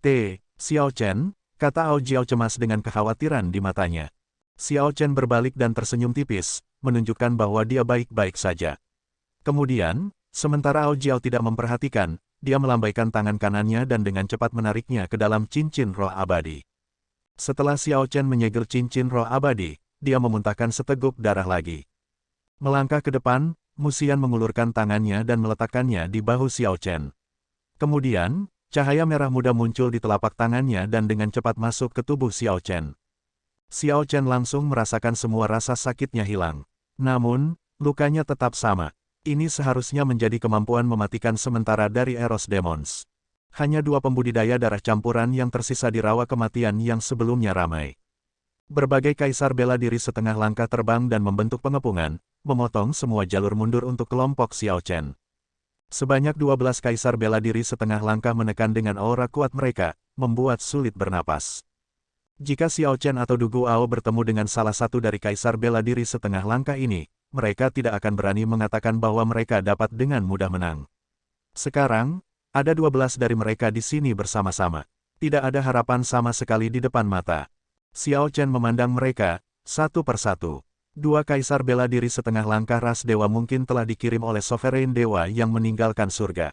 Xiao Chen, kata Ao Jiao cemas dengan kekhawatiran di matanya. Xiao Chen berbalik dan tersenyum tipis, menunjukkan bahwa dia baik-baik saja. Kemudian, sementara Ao Jiao tidak memperhatikan, dia melambaikan tangan kanannya dan dengan cepat menariknya ke dalam cincin roh abadi. Setelah Xiao Chen menyegel cincin roh abadi, dia memuntahkan seteguk darah lagi. Melangkah ke depan, Musian mengulurkan tangannya dan meletakkannya di bahu Xiao Chen. Kemudian, cahaya merah muda muncul di telapak tangannya dan dengan cepat masuk ke tubuh Xiao Chen. Xiao Chen langsung merasakan semua rasa sakitnya hilang. Namun, lukanya tetap sama. Ini seharusnya menjadi kemampuan mematikan sementara dari Eros Demons. Hanya 2 pembudidaya darah campuran yang tersisa di rawa kematian yang sebelumnya ramai. Berbagai kaisar bela diri setengah langkah terbang dan membentuk pengepungan, memotong semua jalur mundur untuk kelompok Xiao Chen. Sebanyak 12 kaisar bela diri setengah langkah menekan dengan aura kuat mereka, membuat sulit bernapas. Jika Xiao Chen atau Du Guao bertemu dengan salah satu dari kaisar bela diri setengah langkah ini, mereka tidak akan berani mengatakan bahwa mereka dapat dengan mudah menang. Sekarang, ada 12 dari mereka di sini bersama-sama. Tidak ada harapan sama sekali di depan mata. Xiao Chen memandang mereka, satu persatu. 2 kaisar bela diri setengah langkah ras dewa mungkin telah dikirim oleh Sovereign Dewa yang meninggalkan surga.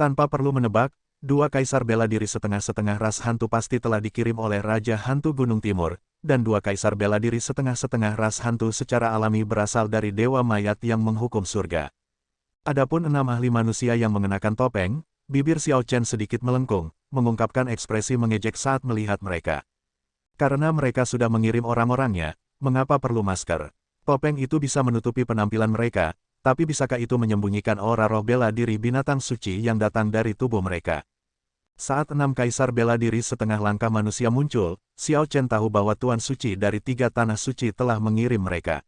Tanpa perlu menebak, 2 kaisar bela diri setengah-setengah ras hantu pasti telah dikirim oleh Raja Hantu Gunung Timur, dan 2 kaisar bela diri setengah-setengah ras hantu secara alami berasal dari Dewa Mayat yang menghukum surga. Adapun 6 ahli manusia yang mengenakan topeng, bibir Xiao Chen sedikit melengkung, mengungkapkan ekspresi mengejek saat melihat mereka. Karena mereka sudah mengirim orang-orangnya, mengapa perlu masker? Topeng itu bisa menutupi penampilan mereka, tapi bisakah itu menyembunyikan aura roh bela diri binatang suci yang datang dari tubuh mereka? Saat 6 kaisar bela diri setengah langkah manusia muncul, Xiao Chen tahu bahwa Tuan Suci dari 3 tanah suci telah mengirim mereka.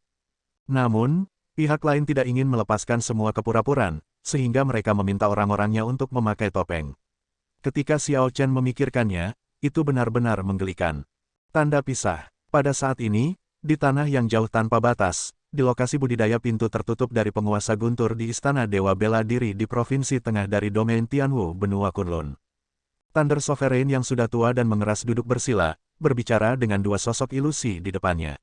Namun, pihak lain tidak ingin melepaskan semua kepura-puraan, sehingga mereka meminta orang-orangnya untuk memakai topeng. Ketika Xiao Chen memikirkannya, itu benar-benar menggelikan. Tanda pisah. Pada saat ini, di tanah yang jauh tanpa batas, di lokasi budidaya pintu tertutup dari penguasa guntur di Istana Dewa Bela Diri di Provinsi Tengah dari domain Tianwu Benua Kunlun. Thunder Sovereign yang sudah tua dan mengeras duduk bersila, berbicara dengan 2 sosok ilusi di depannya.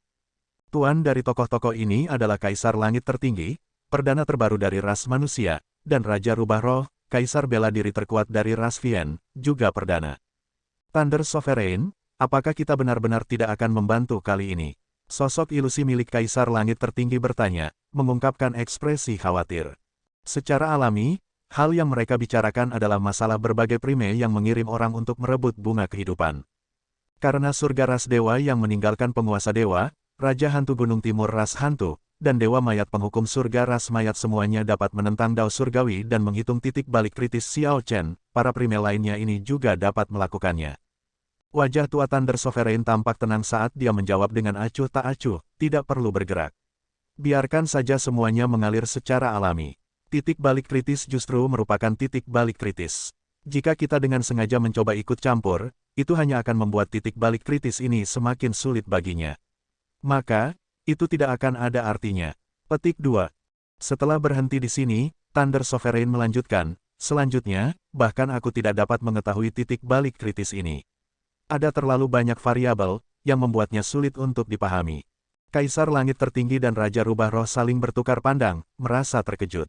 Tuan dari tokoh-tokoh ini adalah Kaisar Langit Tertinggi, perdana terbaru dari ras manusia, dan Raja Rubah Roh, Kaisar bela diri terkuat dari ras Vian, juga perdana. Thunder Sovereign, apakah kita benar-benar tidak akan membantu kali ini? Sosok ilusi milik Kaisar Langit Tertinggi bertanya, mengungkapkan ekspresi khawatir. Secara alami, hal yang mereka bicarakan adalah masalah berbagai prime yang mengirim orang untuk merebut bunga kehidupan. Karena surga ras dewa yang meninggalkan penguasa dewa, Raja Hantu Gunung Timur ras hantu, dan Dewa Mayat penghukum surga ras mayat semuanya dapat menentang Dao Surgawi dan menghitung titik balik kritis Xiao Chen, para prime lainnya ini juga dapat melakukannya. Wajah tua Thunder Sovereign tampak tenang saat dia menjawab dengan acuh tak acuh, tidak perlu bergerak. Biarkan saja semuanya mengalir secara alami. Titik balik kritis justru merupakan titik balik kritis. Jika kita dengan sengaja mencoba ikut campur, itu hanya akan membuat titik balik kritis ini semakin sulit baginya. Maka, itu tidak akan ada artinya. Petik 2. Setelah berhenti di sini, Thunder Sovereign melanjutkan, selanjutnya, bahkan aku tidak dapat mengetahui titik balik kritis ini. Ada terlalu banyak variabel, yang membuatnya sulit untuk dipahami. Kaisar Langit Tertinggi dan Raja Rubah Roh saling bertukar pandang, merasa terkejut.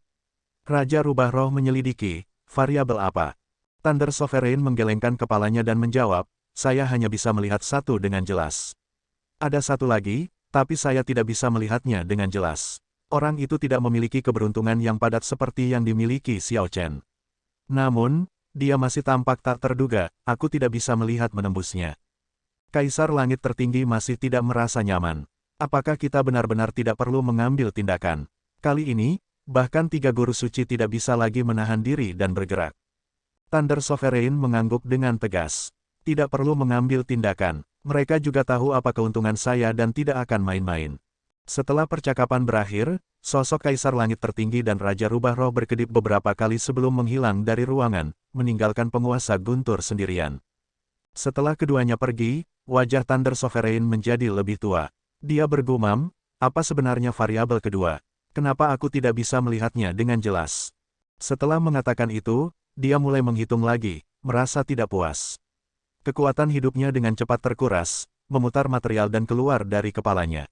Raja Rubah Roh menyelidiki, variabel apa? Thunder Sovereign menggelengkan kepalanya dan menjawab, saya hanya bisa melihat satu dengan jelas. Ada satu lagi, tapi saya tidak bisa melihatnya dengan jelas. Orang itu tidak memiliki keberuntungan yang padat seperti yang dimiliki Xiao Chen. Namun, dia masih tampak tak terduga, aku tidak bisa melihat menembusnya. Kaisar Langit Tertinggi masih tidak merasa nyaman. Apakah kita benar-benar tidak perlu mengambil tindakan? Kali ini, bahkan 3 guru suci tidak bisa lagi menahan diri dan bergerak. Thunder Sovereign mengangguk dengan tegas. Tidak perlu mengambil tindakan. Mereka juga tahu apa keuntungan saya dan tidak akan main-main. Setelah percakapan berakhir, sosok Kaisar Langit Tertinggi dan Raja Rubah Roh berkedip beberapa kali sebelum menghilang dari ruangan, meninggalkan penguasa guntur sendirian. Setelah keduanya pergi, wajah Thunder Sovereign menjadi lebih tua. Dia bergumam, apa sebenarnya variabel kedua? Kenapa aku tidak bisa melihatnya dengan jelas? Setelah mengatakan itu, dia mulai menghitung lagi, merasa tidak puas. Kekuatan hidupnya dengan cepat terkuras, memutar material dan keluar dari kepalanya.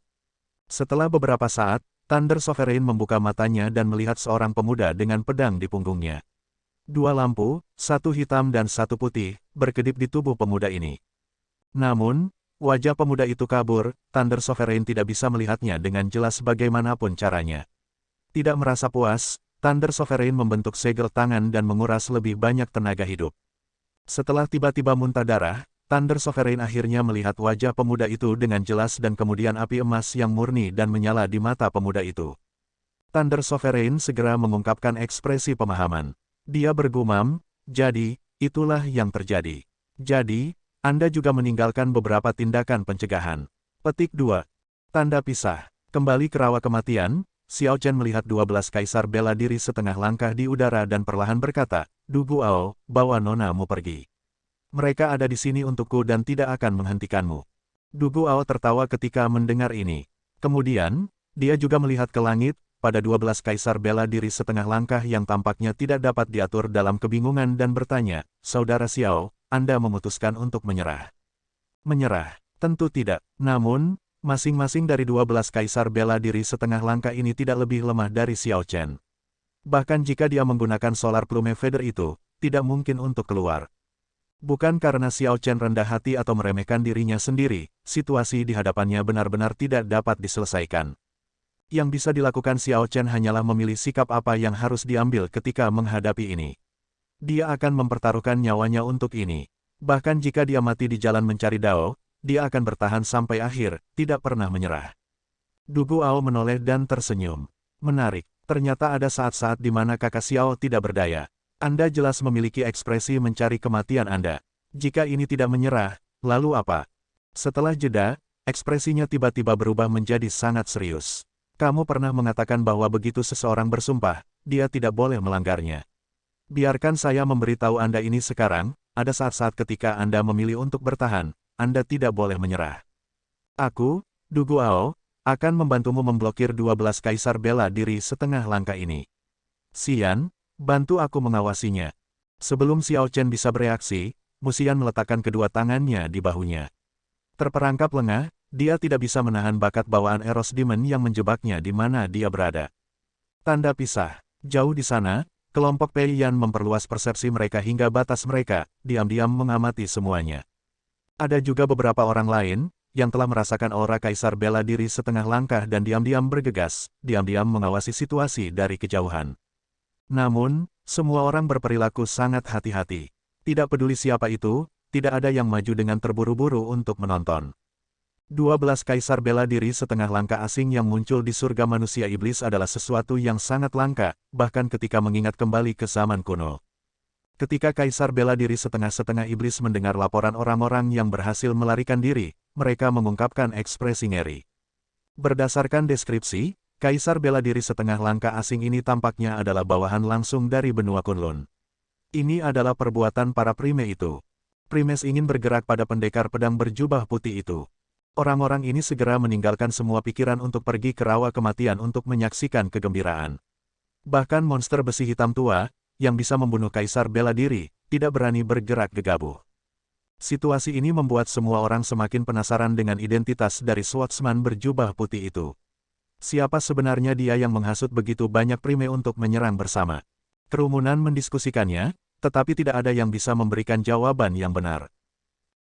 Setelah beberapa saat, Thunder Sovereign membuka matanya dan melihat seorang pemuda dengan pedang di punggungnya. Dua lampu, satu hitam dan satu putih, berkedip di tubuh pemuda ini. Namun, wajah pemuda itu kabur, Thunder Sovereign tidak bisa melihatnya dengan jelas bagaimanapun caranya. Tidak merasa puas, Thunder Sovereign membentuk segel tangan dan menguras lebih banyak tenaga hidup. Setelah tiba-tiba muntah darah, Thunder Sovereign akhirnya melihat wajah pemuda itu dengan jelas dan kemudian api emas yang murni dan menyala di mata pemuda itu. Thunder Sovereign segera mengungkapkan ekspresi pemahaman. Dia bergumam, "Jadi, itulah yang terjadi. Jadi, Anda juga meninggalkan beberapa tindakan pencegahan." Petik 2. Tanda pisah. Kembali ke rawa kematian, Xiao Chen melihat 12 kaisar bela diri setengah langkah di udara dan perlahan berkata, "Du Guao, bawa nonamu pergi. Mereka ada di sini untukku dan tidak akan menghentikanmu." Du Guao tertawa ketika mendengar ini. Kemudian, dia juga melihat ke langit, pada 12 kaisar bela diri setengah langkah yang tampaknya tidak dapat diatur dalam kebingungan dan bertanya, "Saudara Xiao, Anda memutuskan untuk menyerah?" Menyerah? Tentu tidak. Namun, masing-masing dari 12 kaisar bela diri setengah langkah ini tidak lebih lemah dari Xiao Chen. Bahkan jika dia menggunakan Solar Plume Feather itu, tidak mungkin untuk keluar. Bukan karena Xiao Chen rendah hati atau meremehkan dirinya sendiri, situasi di hadapannya benar-benar tidak dapat diselesaikan. Yang bisa dilakukan Xiao Chen hanyalah memilih sikap apa yang harus diambil ketika menghadapi ini. Dia akan mempertaruhkan nyawanya untuk ini. Bahkan jika dia mati di jalan mencari Dao, dia akan bertahan sampai akhir, tidak pernah menyerah. Du Guao menoleh dan tersenyum. Menarik, ternyata ada saat-saat di mana kakak Xiao tidak berdaya. Anda jelas memiliki ekspresi mencari kematian Anda. Jika ini tidak menyerah, lalu apa? Setelah jeda, ekspresinya tiba-tiba berubah menjadi sangat serius. Kamu pernah mengatakan bahwa begitu seseorang bersumpah, dia tidak boleh melanggarnya. Biarkan saya memberitahu Anda ini sekarang, ada saat-saat ketika Anda memilih untuk bertahan, Anda tidak boleh menyerah. Aku, Du Guao, akan membantumu memblokir 12 kaisar bela diri setengah langkah ini. Xian, bantu aku mengawasinya. Sebelum Xiao Chen bisa bereaksi, Musian meletakkan kedua tangannya di bahunya. Terperangkap lengah, dia tidak bisa menahan bakat bawaan Eros Demon yang menjebaknya di mana dia berada. Tanda pisah. Jauh di sana, kelompok Pei Yan memperluas persepsi mereka hingga batas mereka, diam-diam mengamati semuanya. Ada juga beberapa orang lain, yang telah merasakan aura kaisar bela diri setengah langkah dan diam-diam bergegas, diam-diam mengawasi situasi dari kejauhan. Namun, semua orang berperilaku sangat hati-hati. Tidak peduli siapa itu, tidak ada yang maju dengan terburu-buru untuk menonton. 12 kaisar bela diri setengah langkah asing yang muncul di surga manusia iblis adalah sesuatu yang sangat langka, bahkan ketika mengingat kembali ke zaman kuno. Ketika kaisar bela diri setengah-setengah iblis mendengar laporan orang-orang yang berhasil melarikan diri, mereka mengungkapkan ekspresi ngeri. Berdasarkan deskripsi, kaisar bela diri setengah langkah asing ini tampaknya adalah bawahan langsung dari benua Kunlun. Ini adalah perbuatan para prime itu. Primes ingin bergerak pada pendekar pedang berjubah putih itu. Orang-orang ini segera meninggalkan semua pikiran untuk pergi ke rawa kematian untuk menyaksikan kegembiraan. Bahkan monster besi hitam tua, yang bisa membunuh kaisar bela diri, tidak berani bergerak gegabah. Situasi ini membuat semua orang semakin penasaran dengan identitas dari swordsman berjubah putih itu. Siapa sebenarnya dia yang menghasut begitu banyak prime untuk menyerang bersama? Kerumunan mendiskusikannya, tetapi tidak ada yang bisa memberikan jawaban yang benar.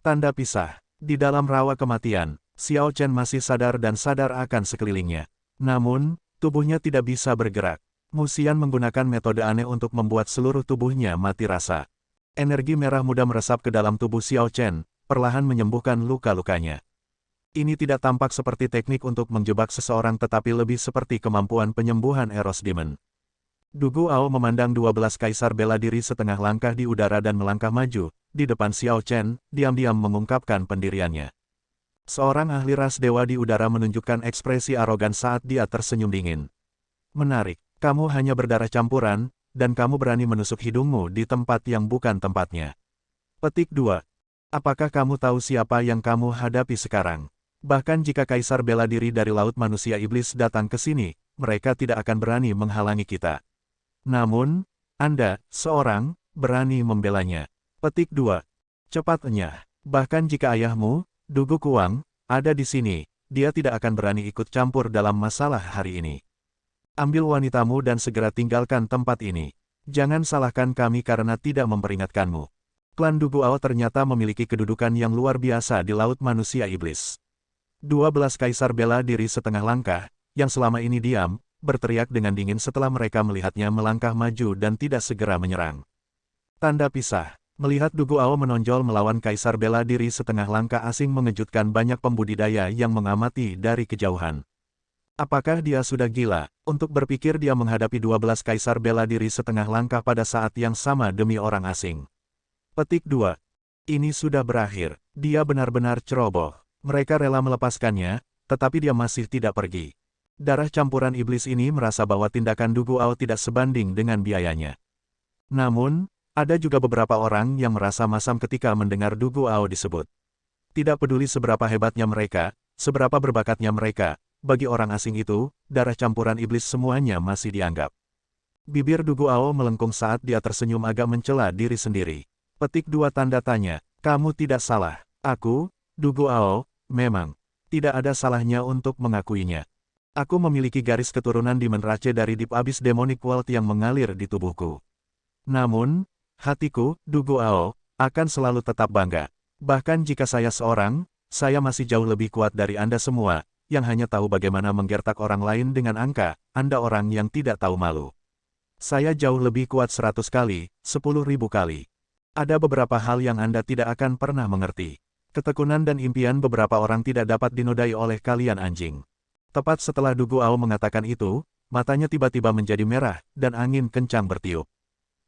Tanda pisah. Di dalam rawa kematian, Xiao Chen masih sadar dan sadar akan sekelilingnya. Namun, tubuhnya tidak bisa bergerak. Musian menggunakan metode aneh untuk membuat seluruh tubuhnya mati rasa. Energi merah muda meresap ke dalam tubuh Xiao Chen, perlahan menyembuhkan luka-lukanya. Ini tidak tampak seperti teknik untuk menjebak seseorang tetapi lebih seperti kemampuan penyembuhan Eros Demon. Du Guao memandang 12 kaisar bela diri setengah langkah di udara dan melangkah maju, di depan Xiao Chen, diam-diam mengungkapkan pendiriannya. Seorang ahli ras dewa di udara menunjukkan ekspresi arogan saat dia tersenyum dingin. Menarik. Kamu hanya berdarah campuran, dan kamu berani menusuk hidungmu di tempat yang bukan tempatnya. Petik 2. Apakah kamu tahu siapa yang kamu hadapi sekarang? Bahkan jika kaisar bela diri dari laut manusia iblis datang ke sini, mereka tidak akan berani menghalangi kita. Namun, Anda, seorang, berani membelanya. Petik 2. Cepatnya. Bahkan jika ayahmu, Dugu Kuang, ada di sini, dia tidak akan berani ikut campur dalam masalah hari ini. Ambil wanitamu dan segera tinggalkan tempat ini. Jangan salahkan kami karena tidak memperingatkanmu. Klan Duguao ternyata memiliki kedudukan yang luar biasa di Laut Manusia Iblis. 12 kaisar bela diri setengah langkah, yang selama ini diam, berteriak dengan dingin setelah mereka melihatnya melangkah maju dan tidak segera menyerang. Tanda pisah. Melihat Duguao menonjol melawan kaisar bela diri setengah langkah asing mengejutkan banyak pembudidaya yang mengamati dari kejauhan. Apakah dia sudah gila, untuk berpikir dia menghadapi 12 kaisar bela diri setengah langkah pada saat yang sama demi orang asing? Petik 2. Ini sudah berakhir, dia benar-benar ceroboh. Mereka rela melepaskannya, tetapi dia masih tidak pergi. Darah campuran iblis ini merasa bahwa tindakan Duguao tidak sebanding dengan biayanya. Namun, ada juga beberapa orang yang merasa masam ketika mendengar Duguao disebut. Tidak peduli seberapa hebatnya mereka, seberapa berbakatnya mereka, bagi orang asing itu, darah campuran iblis semuanya masih dianggap. Bibir Duguao melengkung saat dia tersenyum agak mencela diri sendiri. Petik 2 tanda tanya, kamu tidak salah. Aku, Duguao, memang tidak ada salahnya untuk mengakuinya. Aku memiliki garis keturunan Demon Rache dari Deep Abyss Demonic World yang mengalir di tubuhku. Namun, hatiku, Duguao, akan selalu tetap bangga. Bahkan jika saya seorang, saya masih jauh lebih kuat dari Anda semua, yang hanya tahu bagaimana menggertak orang lain dengan angka, Anda orang yang tidak tahu malu. Saya jauh lebih kuat 100 kali, 10.000 kali. Ada beberapa hal yang Anda tidak akan pernah mengerti. Ketekunan dan impian beberapa orang tidak dapat dinodai oleh kalian anjing. Tepat setelah Duguao mengatakan itu, matanya tiba-tiba menjadi merah, dan angin kencang bertiup.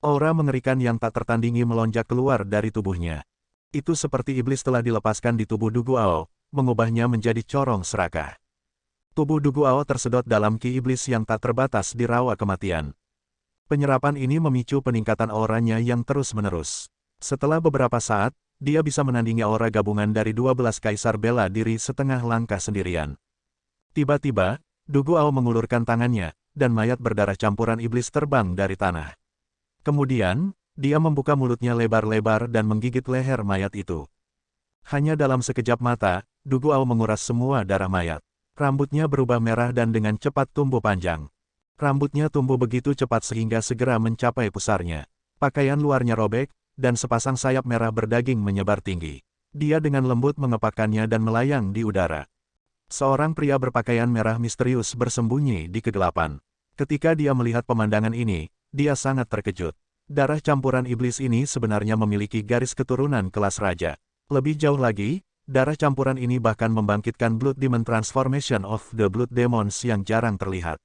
Aura mengerikan yang tak tertandingi melonjak keluar dari tubuhnya. Itu seperti iblis telah dilepaskan di tubuh Duguao, mengubahnya menjadi corong serakah. Tubuh Duguao tersedot dalam ki iblis yang tak terbatas di rawa kematian. Penyerapan ini memicu peningkatan auranya yang terus-menerus. Setelah beberapa saat, dia bisa menandingi aura gabungan dari 12 kaisar bela diri setengah langkah sendirian. Tiba-tiba, Duguao mengulurkan tangannya, dan mayat berdarah campuran iblis terbang dari tanah. Kemudian, dia membuka mulutnya lebar-lebar dan menggigit leher mayat itu. Hanya dalam sekejap mata, Duguao menguras semua darah mayat. Rambutnya berubah merah dan dengan cepat tumbuh panjang. Rambutnya tumbuh begitu cepat sehingga segera mencapai pusarnya. Pakaian luarnya robek, dan sepasang sayap merah berdaging menyebar tinggi. Dia dengan lembut mengepakkannya dan melayang di udara. Seorang pria berpakaian merah misterius bersembunyi di kegelapan. Ketika dia melihat pemandangan ini, dia sangat terkejut. Darah campuran iblis ini sebenarnya memiliki garis keturunan kelas raja. Lebih jauh lagi, darah campuran ini bahkan membangkitkan Blood Demon Transformation of the Blood Demons yang jarang terlihat.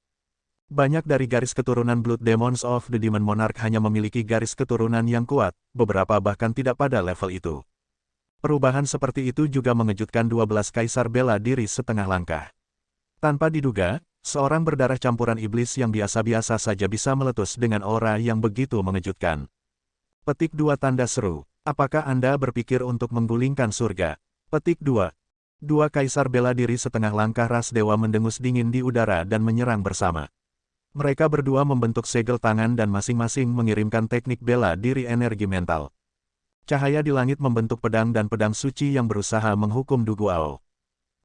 Banyak dari garis keturunan Blood Demons of the Demon Monarch hanya memiliki garis keturunan yang kuat, beberapa bahkan tidak pada level itu. Perubahan seperti itu juga mengejutkan 12 kaisar bela diri setengah langkah. Tanpa diduga, seorang berdarah campuran iblis yang biasa-biasa saja bisa meletus dengan aura yang begitu mengejutkan. Petik 2 tanda seru. Apakah Anda berpikir untuk menggulingkan surga? Petik 2. Dua kaisar bela diri setengah langkah ras dewa mendengus dingin di udara dan menyerang bersama. Mereka berdua membentuk segel tangan dan masing-masing mengirimkan teknik bela diri energi mental. Cahaya di langit membentuk pedang dan pedang suci yang berusaha menghukum Duguao.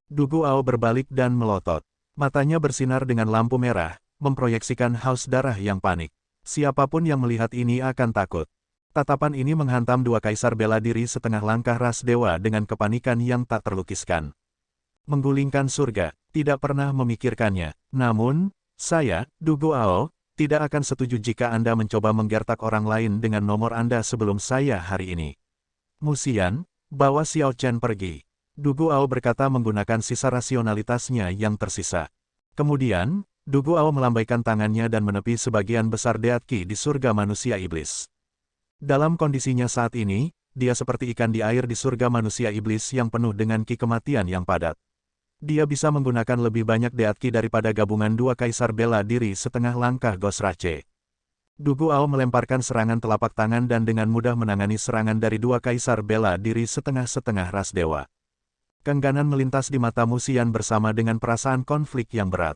Duguao berbalik dan melotot. Matanya bersinar dengan lampu merah, memproyeksikan haus darah yang panik. Siapapun yang melihat ini akan takut. Tatapan ini menghantam dua kaisar bela diri setengah langkah ras dewa dengan kepanikan yang tak terlukiskan. Menggulingkan surga, tidak pernah memikirkannya. Namun, saya, Duguao, tidak akan setuju jika Anda mencoba menggertak orang lain dengan nomor Anda sebelum saya hari ini. Musian, bawa Xiao Chen pergi. Duguao berkata menggunakan sisa rasionalitasnya yang tersisa. Kemudian, Duguao melambaikan tangannya dan menepi sebagian besar Deat Ki di surga manusia iblis. Dalam kondisinya saat ini, dia seperti ikan di air di surga manusia iblis yang penuh dengan ki kematian yang padat. Dia bisa menggunakan lebih banyak Deat Ki daripada gabungan dua kaisar bela diri setengah langkah Ghost Rache. Duguao melemparkan serangan telapak tangan dan dengan mudah menangani serangan dari dua kaisar bela diri setengah-setengah ras dewa. Keengganan melintas di mata Musian bersama dengan perasaan konflik yang berat.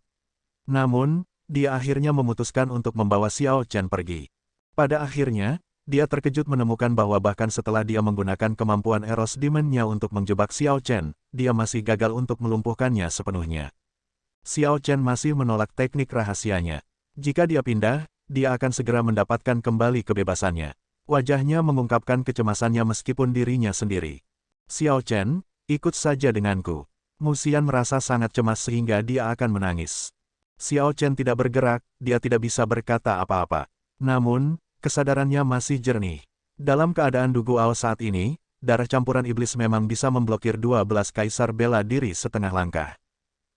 Namun, dia akhirnya memutuskan untuk membawa Xiao Chen pergi. Pada akhirnya, dia terkejut menemukan bahwa bahkan setelah dia menggunakan kemampuan Eros Demon-nya untuk menjebak Xiao Chen, dia masih gagal untuk melumpuhkannya sepenuhnya. Xiao Chen masih menolak teknik rahasianya. Jika dia pindah, dia akan segera mendapatkan kembali kebebasannya. Wajahnya mengungkapkan kecemasannya meskipun dirinya sendiri. Xiao Chen, ikut saja denganku. Mu Xian merasa sangat cemas sehingga dia akan menangis. Xiao Chen tidak bergerak, dia tidak bisa berkata apa-apa. Namun, kesadarannya masih jernih. Dalam keadaan Du Guao saat ini, darah campuran iblis memang bisa memblokir 12 kaisar bela diri setengah langkah.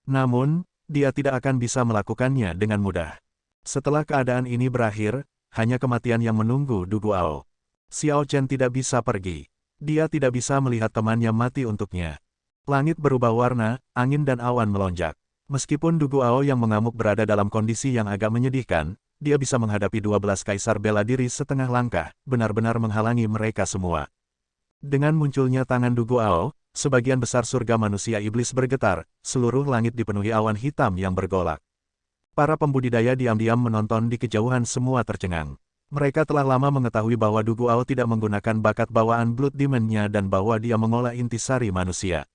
Namun, dia tidak akan bisa melakukannya dengan mudah. Setelah keadaan ini berakhir, hanya kematian yang menunggu Du Guao. Xiao Chen tidak bisa pergi. Dia tidak bisa melihat temannya mati untuknya. Langit berubah warna, angin dan awan melonjak. Meskipun Du Guao yang mengamuk berada dalam kondisi yang agak menyedihkan, dia bisa menghadapi 12 kaisar bela diri setengah langkah, benar-benar menghalangi mereka semua. Dengan munculnya tangan Du Guao, sebagian besar surga manusia iblis bergetar, seluruh langit dipenuhi awan hitam yang bergolak. Para pembudidaya diam-diam menonton di kejauhan semua tercengang. Mereka telah lama mengetahui bahwa Du Guao tidak menggunakan bakat bawaan Blood Demon-nya dan bahwa dia mengolah intisari manusia.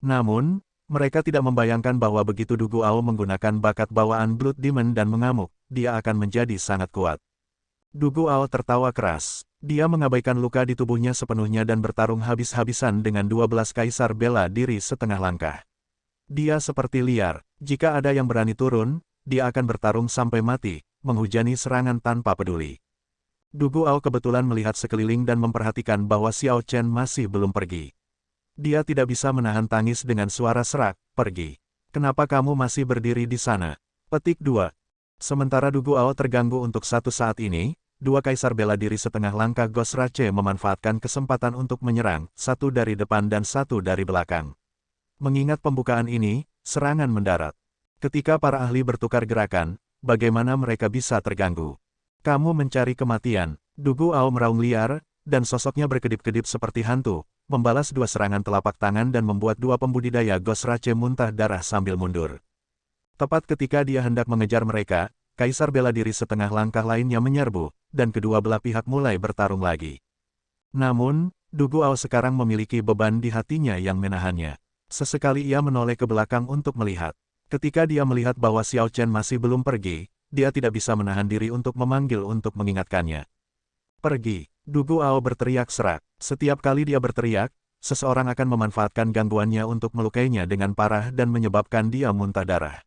Namun, mereka tidak membayangkan bahwa begitu Du Guao menggunakan bakat bawaan Blood Demon dan mengamuk, dia akan menjadi sangat kuat. Du Guao tertawa keras. Dia mengabaikan luka di tubuhnya sepenuhnya dan bertarung habis-habisan dengan 12 kaisar bela diri setengah langkah. Dia seperti liar. Jika ada yang berani turun, dia akan bertarung sampai mati, menghujani serangan tanpa peduli. Du Guao kebetulan melihat sekeliling dan memperhatikan bahwa Xiao Chen masih belum pergi. Dia tidak bisa menahan tangis dengan suara serak, "Pergi. Kenapa kamu masih berdiri di sana?" Petik 2. Sementara Du Guao terganggu untuk satu saat ini, dua kaisar bela diri setengah langkah Ghost Rache memanfaatkan kesempatan untuk menyerang, satu dari depan dan satu dari belakang. Mengingat pembukaan ini, serangan mendarat. Ketika para ahli bertukar gerakan, bagaimana mereka bisa terganggu? Kamu mencari kematian. Du Guao meraung liar, dan sosoknya berkedip-kedip seperti hantu, membalas dua serangan telapak tangan dan membuat dua pembudidaya Ghost Rache muntah darah sambil mundur. Tepat ketika dia hendak mengejar mereka, kaisar bela diri setengah langkah lainnya menyerbu, dan kedua belah pihak mulai bertarung lagi. Namun, Du Guao sekarang memiliki beban di hatinya yang menahannya. Sesekali ia menoleh ke belakang untuk melihat. Ketika dia melihat bahwa Xiao Chen masih belum pergi, dia tidak bisa menahan diri untuk memanggil untuk mengingatkannya. "Pergi!" Du Guao berteriak serak. Setiap kali dia berteriak, seseorang akan memanfaatkan gangguannya untuk melukainya dengan parah dan menyebabkan dia muntah darah.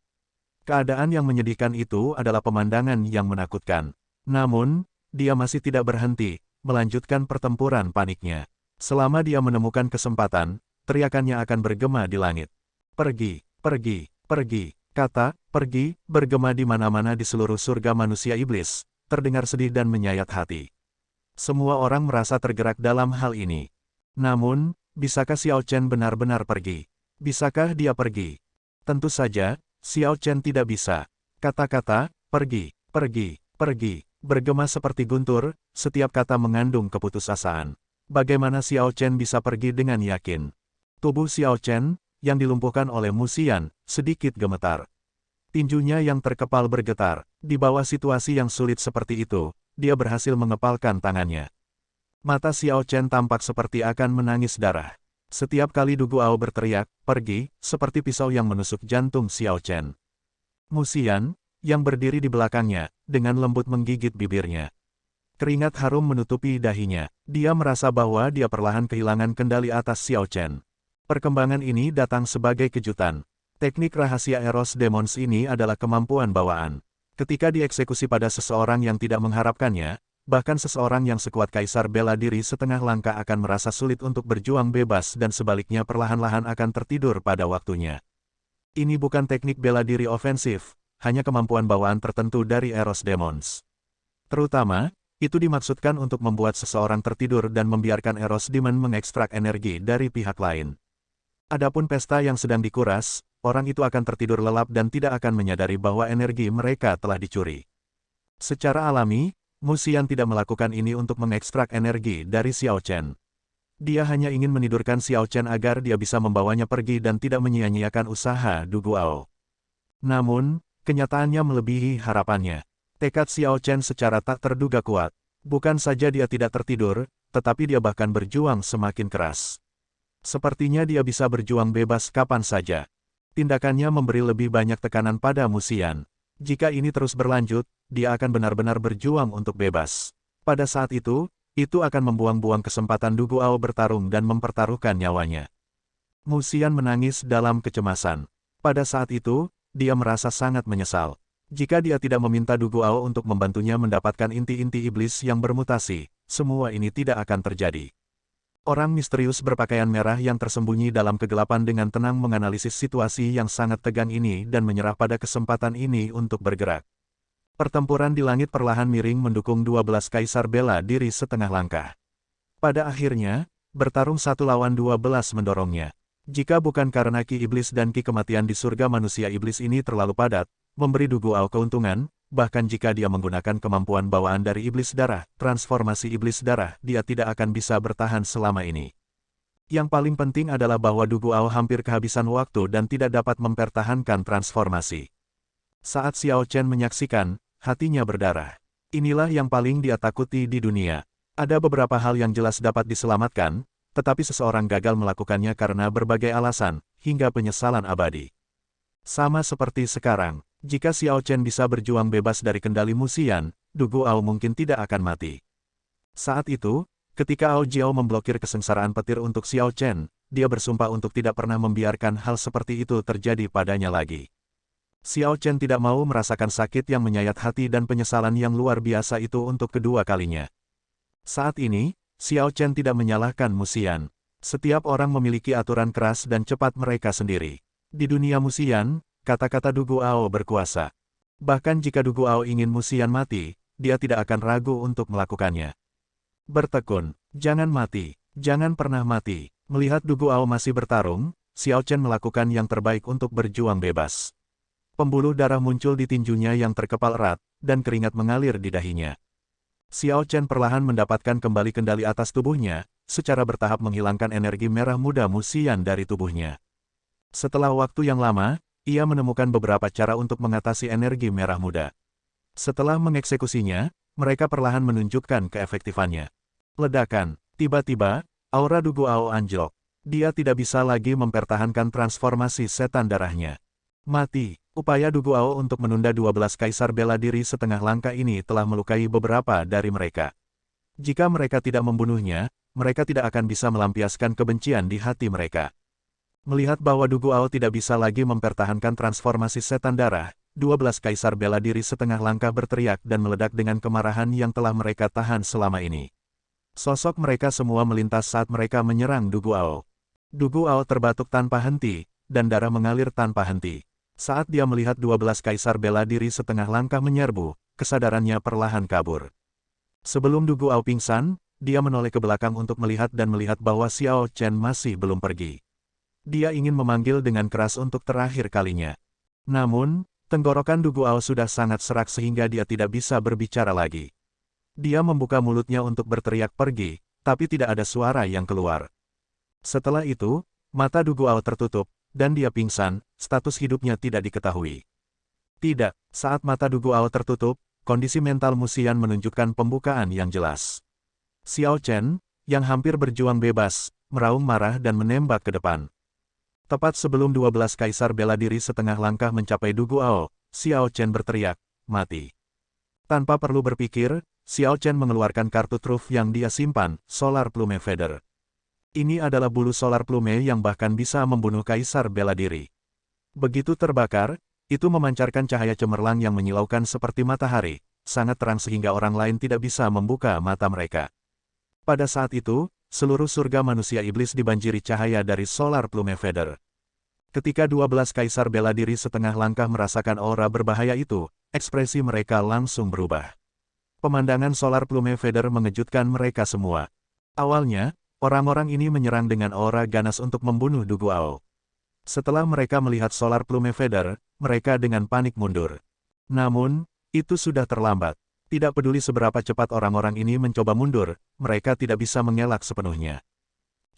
Keadaan yang menyedihkan itu adalah pemandangan yang menakutkan. Namun, dia masih tidak berhenti, melanjutkan pertempuran paniknya. Selama dia menemukan kesempatan, teriakannya akan bergema di langit. "Pergi, pergi, pergi!" Kata "pergi" bergema di mana-mana di seluruh surga manusia iblis, terdengar sedih dan menyayat hati. Semua orang merasa tergerak dalam hal ini. Namun, bisakah Xiao Chen benar-benar pergi? Bisakah dia pergi? Tentu saja, Xiao Chen tidak bisa. Kata-kata "pergi, pergi, pergi" bergema seperti guntur, setiap kata mengandung keputusasaan. Bagaimana Xiao Chen bisa pergi dengan yakin? Tubuh Xiao Chen, yang dilumpuhkan oleh Mu Xian, sedikit gemetar. Tinjunya yang terkepal bergetar. Di bawah situasi yang sulit seperti itu, dia berhasil mengepalkan tangannya. Mata Xiao Chen tampak seperti akan menangis darah. Setiap kali Du Guao berteriak, "Pergi," seperti pisau yang menusuk jantung Xiao Chen. Mu Xian, yang berdiri di belakangnya, dengan lembut menggigit bibirnya. Keringat harum menutupi dahinya. Dia merasa bahwa dia perlahan kehilangan kendali atas Xiao Chen. Perkembangan ini datang sebagai kejutan. Teknik rahasia Eros Demons ini adalah kemampuan bawaan. Ketika dieksekusi pada seseorang yang tidak mengharapkannya, bahkan seseorang yang sekuat kaisar bela diri setengah langkah akan merasa sulit untuk berjuang bebas dan sebaliknya perlahan-lahan akan tertidur pada waktunya. Ini bukan teknik bela diri ofensif, hanya kemampuan bawaan tertentu dari Eros Demons. Terutama, itu dimaksudkan untuk membuat seseorang tertidur dan membiarkan Eros Demon mengekstrak energi dari pihak lain. Adapun pesta yang sedang dikuras, orang itu akan tertidur lelap dan tidak akan menyadari bahwa energi mereka telah dicuri. Secara alami, Mu Xian tidak melakukan ini untuk mengekstrak energi dari Xiao Chen. Dia hanya ingin menidurkan Xiao Chen agar dia bisa membawanya pergi dan tidak menyia-nyiakan usaha Du Guao. Namun, kenyataannya melebihi harapannya. Tekad Xiao Chen secara tak terduga kuat. Bukan saja dia tidak tertidur, tetapi dia bahkan berjuang semakin keras. Sepertinya dia bisa berjuang bebas kapan saja. Tindakannya memberi lebih banyak tekanan pada Musian. Jika ini terus berlanjut, dia akan benar-benar berjuang untuk bebas. Pada saat itu akan membuang-buang kesempatan Du Guao bertarung dan mempertaruhkan nyawanya. Musian menangis dalam kecemasan. Pada saat itu, dia merasa sangat menyesal. Jika dia tidak meminta Du Guao untuk membantunya mendapatkan inti-inti iblis yang bermutasi, semua ini tidak akan terjadi. Orang misterius berpakaian merah yang tersembunyi dalam kegelapan dengan tenang menganalisis situasi yang sangat tegang ini dan menyerah pada kesempatan ini untuk bergerak. Pertempuran di langit perlahan miring mendukung 12 kaisar bela diri setengah langkah. Pada akhirnya, bertarung 1 lawan 12 mendorongnya. Jika bukan karena ki iblis dan ki kematian di surga manusia iblis ini terlalu padat, memberi Du Guao keuntungan, bahkan jika dia menggunakan kemampuan bawaan dari iblis darah, transformasi iblis darah, dia tidak akan bisa bertahan selama ini. Yang paling penting adalah bahwa Du Guao hampir kehabisan waktu dan tidak dapat mempertahankan transformasi. Saat Xiao Chen menyaksikan, hatinya berdarah. Inilah yang paling dia takuti di dunia. Ada beberapa hal yang jelas dapat diselamatkan, tetapi seseorang gagal melakukannya karena berbagai alasan, hingga penyesalan abadi. Sama seperti sekarang, jika Xiao Chen bisa berjuang bebas dari kendali Musian, Du Guao mungkin tidak akan mati. Saat itu, ketika Ao Jiao memblokir kesengsaraan petir untuk Xiao Chen, dia bersumpah untuk tidak pernah membiarkan hal seperti itu terjadi padanya lagi. Xiao Chen tidak mau merasakan sakit yang menyayat hati dan penyesalan yang luar biasa itu untuk kedua kalinya. Saat ini, Xiao Chen tidak menyalahkan Musian. Setiap orang memiliki aturan keras dan cepat mereka sendiri. Di dunia Musian, kata-kata Du Guao berkuasa. Bahkan jika Du Guao ingin Musian mati, dia tidak akan ragu untuk melakukannya. Bertekun, jangan mati, jangan pernah mati. Melihat Du Guao masih bertarung, Xiao Chen melakukan yang terbaik untuk berjuang bebas. Pembuluh darah muncul di tinjunya yang terkepal erat, dan keringat mengalir di dahinya. Xiao Chen perlahan mendapatkan kembali kendali atas tubuhnya, secara bertahap menghilangkan energi merah muda Musian dari tubuhnya. Setelah waktu yang lama, ia menemukan beberapa cara untuk mengatasi energi merah muda. Setelah mengeksekusinya, mereka perlahan menunjukkan keefektifannya. Ledakan, tiba-tiba, aura Du Guao anjlok. Dia tidak bisa lagi mempertahankan transformasi setan darahnya. Mati, upaya Du Guao untuk menunda 12 kaisar bela diri setengah langkah ini telah melukai beberapa dari mereka. Jika mereka tidak membunuhnya, mereka tidak akan bisa melampiaskan kebencian di hati mereka. Melihat bahwa Du Guao tidak bisa lagi mempertahankan transformasi setan darah, 12 kaisar bela diri setengah langkah berteriak dan meledak dengan kemarahan yang telah mereka tahan selama ini. Sosok mereka semua melintas saat mereka menyerang Du Guao. Du Guao terbatuk tanpa henti, dan darah mengalir tanpa henti. Saat dia melihat 12 kaisar bela diri setengah langkah menyerbu, kesadarannya perlahan kabur. Sebelum Du Guao pingsan, dia menoleh ke belakang untuk melihat bahwa Xiao Chen masih belum pergi. Dia ingin memanggil dengan keras untuk terakhir kalinya. Namun, tenggorokan Du Guao sudah sangat serak sehingga dia tidak bisa berbicara lagi. Dia membuka mulutnya untuk berteriak pergi, tapi tidak ada suara yang keluar. Setelah itu, mata Du Guao tertutup, dan dia pingsan, status hidupnya tidak diketahui. Tidak, saat mata Du Guao tertutup, kondisi mental Musian menunjukkan pembukaan yang jelas. Xiao Chen, yang hampir berjuang bebas, meraung marah dan menembak ke depan. Tepat sebelum 12 kaisar bela diri setengah langkah mencapai Du Guao, Xiao Chen berteriak, mati. Tanpa perlu berpikir, Xiao Chen mengeluarkan kartu truf yang dia simpan, Solar Plume Feather. Ini adalah bulu solar plume yang bahkan bisa membunuh kaisar bela diri. Begitu terbakar, itu memancarkan cahaya cemerlang yang menyilaukan seperti matahari, sangat terang sehingga orang lain tidak bisa membuka mata mereka. Pada saat itu, seluruh surga manusia iblis dibanjiri cahaya dari Solar Plume Feather. Ketika 12 kaisar bela diri setengah langkah merasakan aura berbahaya itu, ekspresi mereka langsung berubah. Pemandangan Solar Plume Feather mengejutkan mereka semua. Awalnya, orang-orang ini menyerang dengan aura ganas untuk membunuh Du Guao. Setelah mereka melihat Solar Plume Feather, mereka dengan panik mundur. Namun, itu sudah terlambat. Tidak peduli seberapa cepat orang-orang ini mencoba mundur, mereka tidak bisa mengelak sepenuhnya.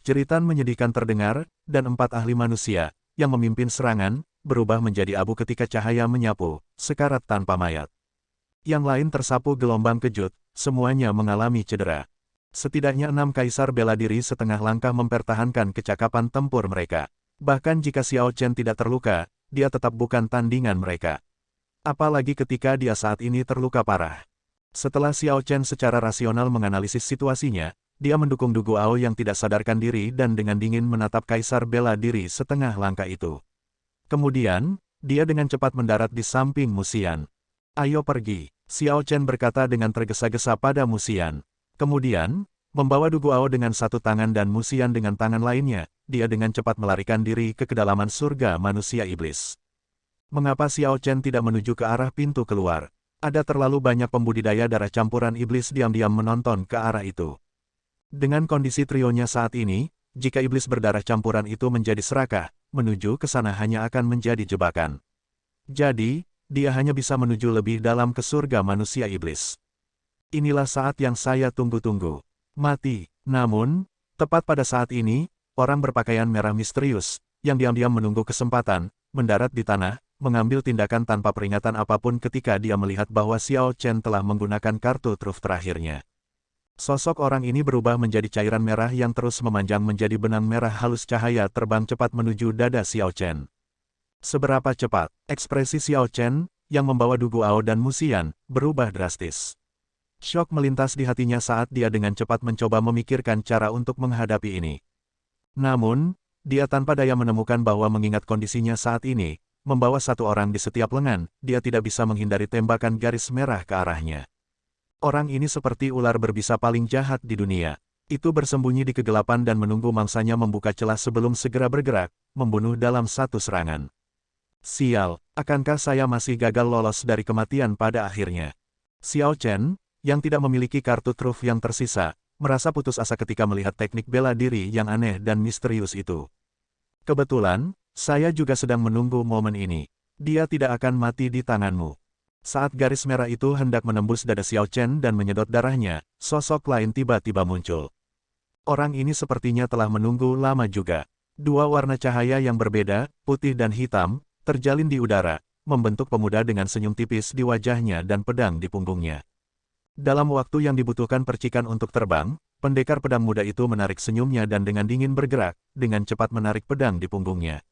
Jeritan menyedihkan terdengar, dan 4 ahli manusia, yang memimpin serangan, berubah menjadi abu ketika cahaya menyapu, sekarat tanpa mayat. Yang lain tersapu gelombang kejut, semuanya mengalami cedera. Setidaknya 6 kaisar bela diri setengah langkah mempertahankan kecakapan tempur mereka. Bahkan jika Xiao Chen tidak terluka, dia tetap bukan tandingan mereka. Apalagi ketika dia saat ini terluka parah. Setelah Xiao Chen secara rasional menganalisis situasinya, dia mendukung Du Guao yang tidak sadarkan diri dan dengan dingin menatap kaisar bela diri setengah langkah itu. Kemudian, dia dengan cepat mendarat di samping Musian. "Ayo pergi," Xiao Chen berkata dengan tergesa-gesa pada Musian. Kemudian, membawa Du Guao dengan satu tangan dan Musian dengan tangan lainnya, dia dengan cepat melarikan diri ke kedalaman surga manusia iblis. Mengapa Xiao Chen tidak menuju ke arah pintu keluar? Ada terlalu banyak pembudidaya darah campuran iblis diam-diam menonton ke arah itu. Dengan kondisi trionya saat ini, jika iblis berdarah campuran itu menjadi serakah, menuju ke sana hanya akan menjadi jebakan. Jadi, dia hanya bisa menuju lebih dalam ke surga manusia iblis. Inilah saat yang saya tunggu-tunggu. Mati. Namun, tepat pada saat ini, orang berpakaian merah misterius, yang diam-diam menunggu kesempatan, mendarat di tanah, mengambil tindakan tanpa peringatan apapun ketika dia melihat bahwa Xiao Chen telah menggunakan kartu truf terakhirnya. Sosok orang ini berubah menjadi cairan merah yang terus memanjang menjadi benang merah halus, cahaya terbang cepat menuju dada Xiao Chen. Seberapa cepat, ekspresi Xiao Chen, yang membawa Du Guao dan Musian, berubah drastis. Syok melintas di hatinya saat dia dengan cepat mencoba memikirkan cara untuk menghadapi ini. Namun, dia tanpa daya menemukan bahwa mengingat kondisinya saat ini, membawa satu orang di setiap lengan, dia tidak bisa menghindari tembakan garis merah ke arahnya. Orang ini seperti ular berbisa paling jahat di dunia. Itu bersembunyi di kegelapan dan menunggu mangsanya membuka celah sebelum segera bergerak, membunuh dalam satu serangan. Sial, akankah saya masih gagal lolos dari kematian pada akhirnya? Xiao Chen, yang tidak memiliki kartu truf yang tersisa, merasa putus asa ketika melihat teknik bela diri yang aneh dan misterius itu. Kebetulan, saya juga sedang menunggu momen ini. Dia tidak akan mati di tanganmu. Saat garis merah itu hendak menembus dada Xiao Chen dan menyedot darahnya, sosok lain tiba-tiba muncul. Orang ini sepertinya telah menunggu lama juga. Dua warna cahaya yang berbeda, putih dan hitam, terjalin di udara, membentuk pemuda dengan senyum tipis di wajahnya dan pedang di punggungnya. Dalam waktu yang dibutuhkan percikan untuk terbang, pendekar pedang muda itu menarik senyumnya dan dengan dingin bergerak, dengan cepat menarik pedang di punggungnya.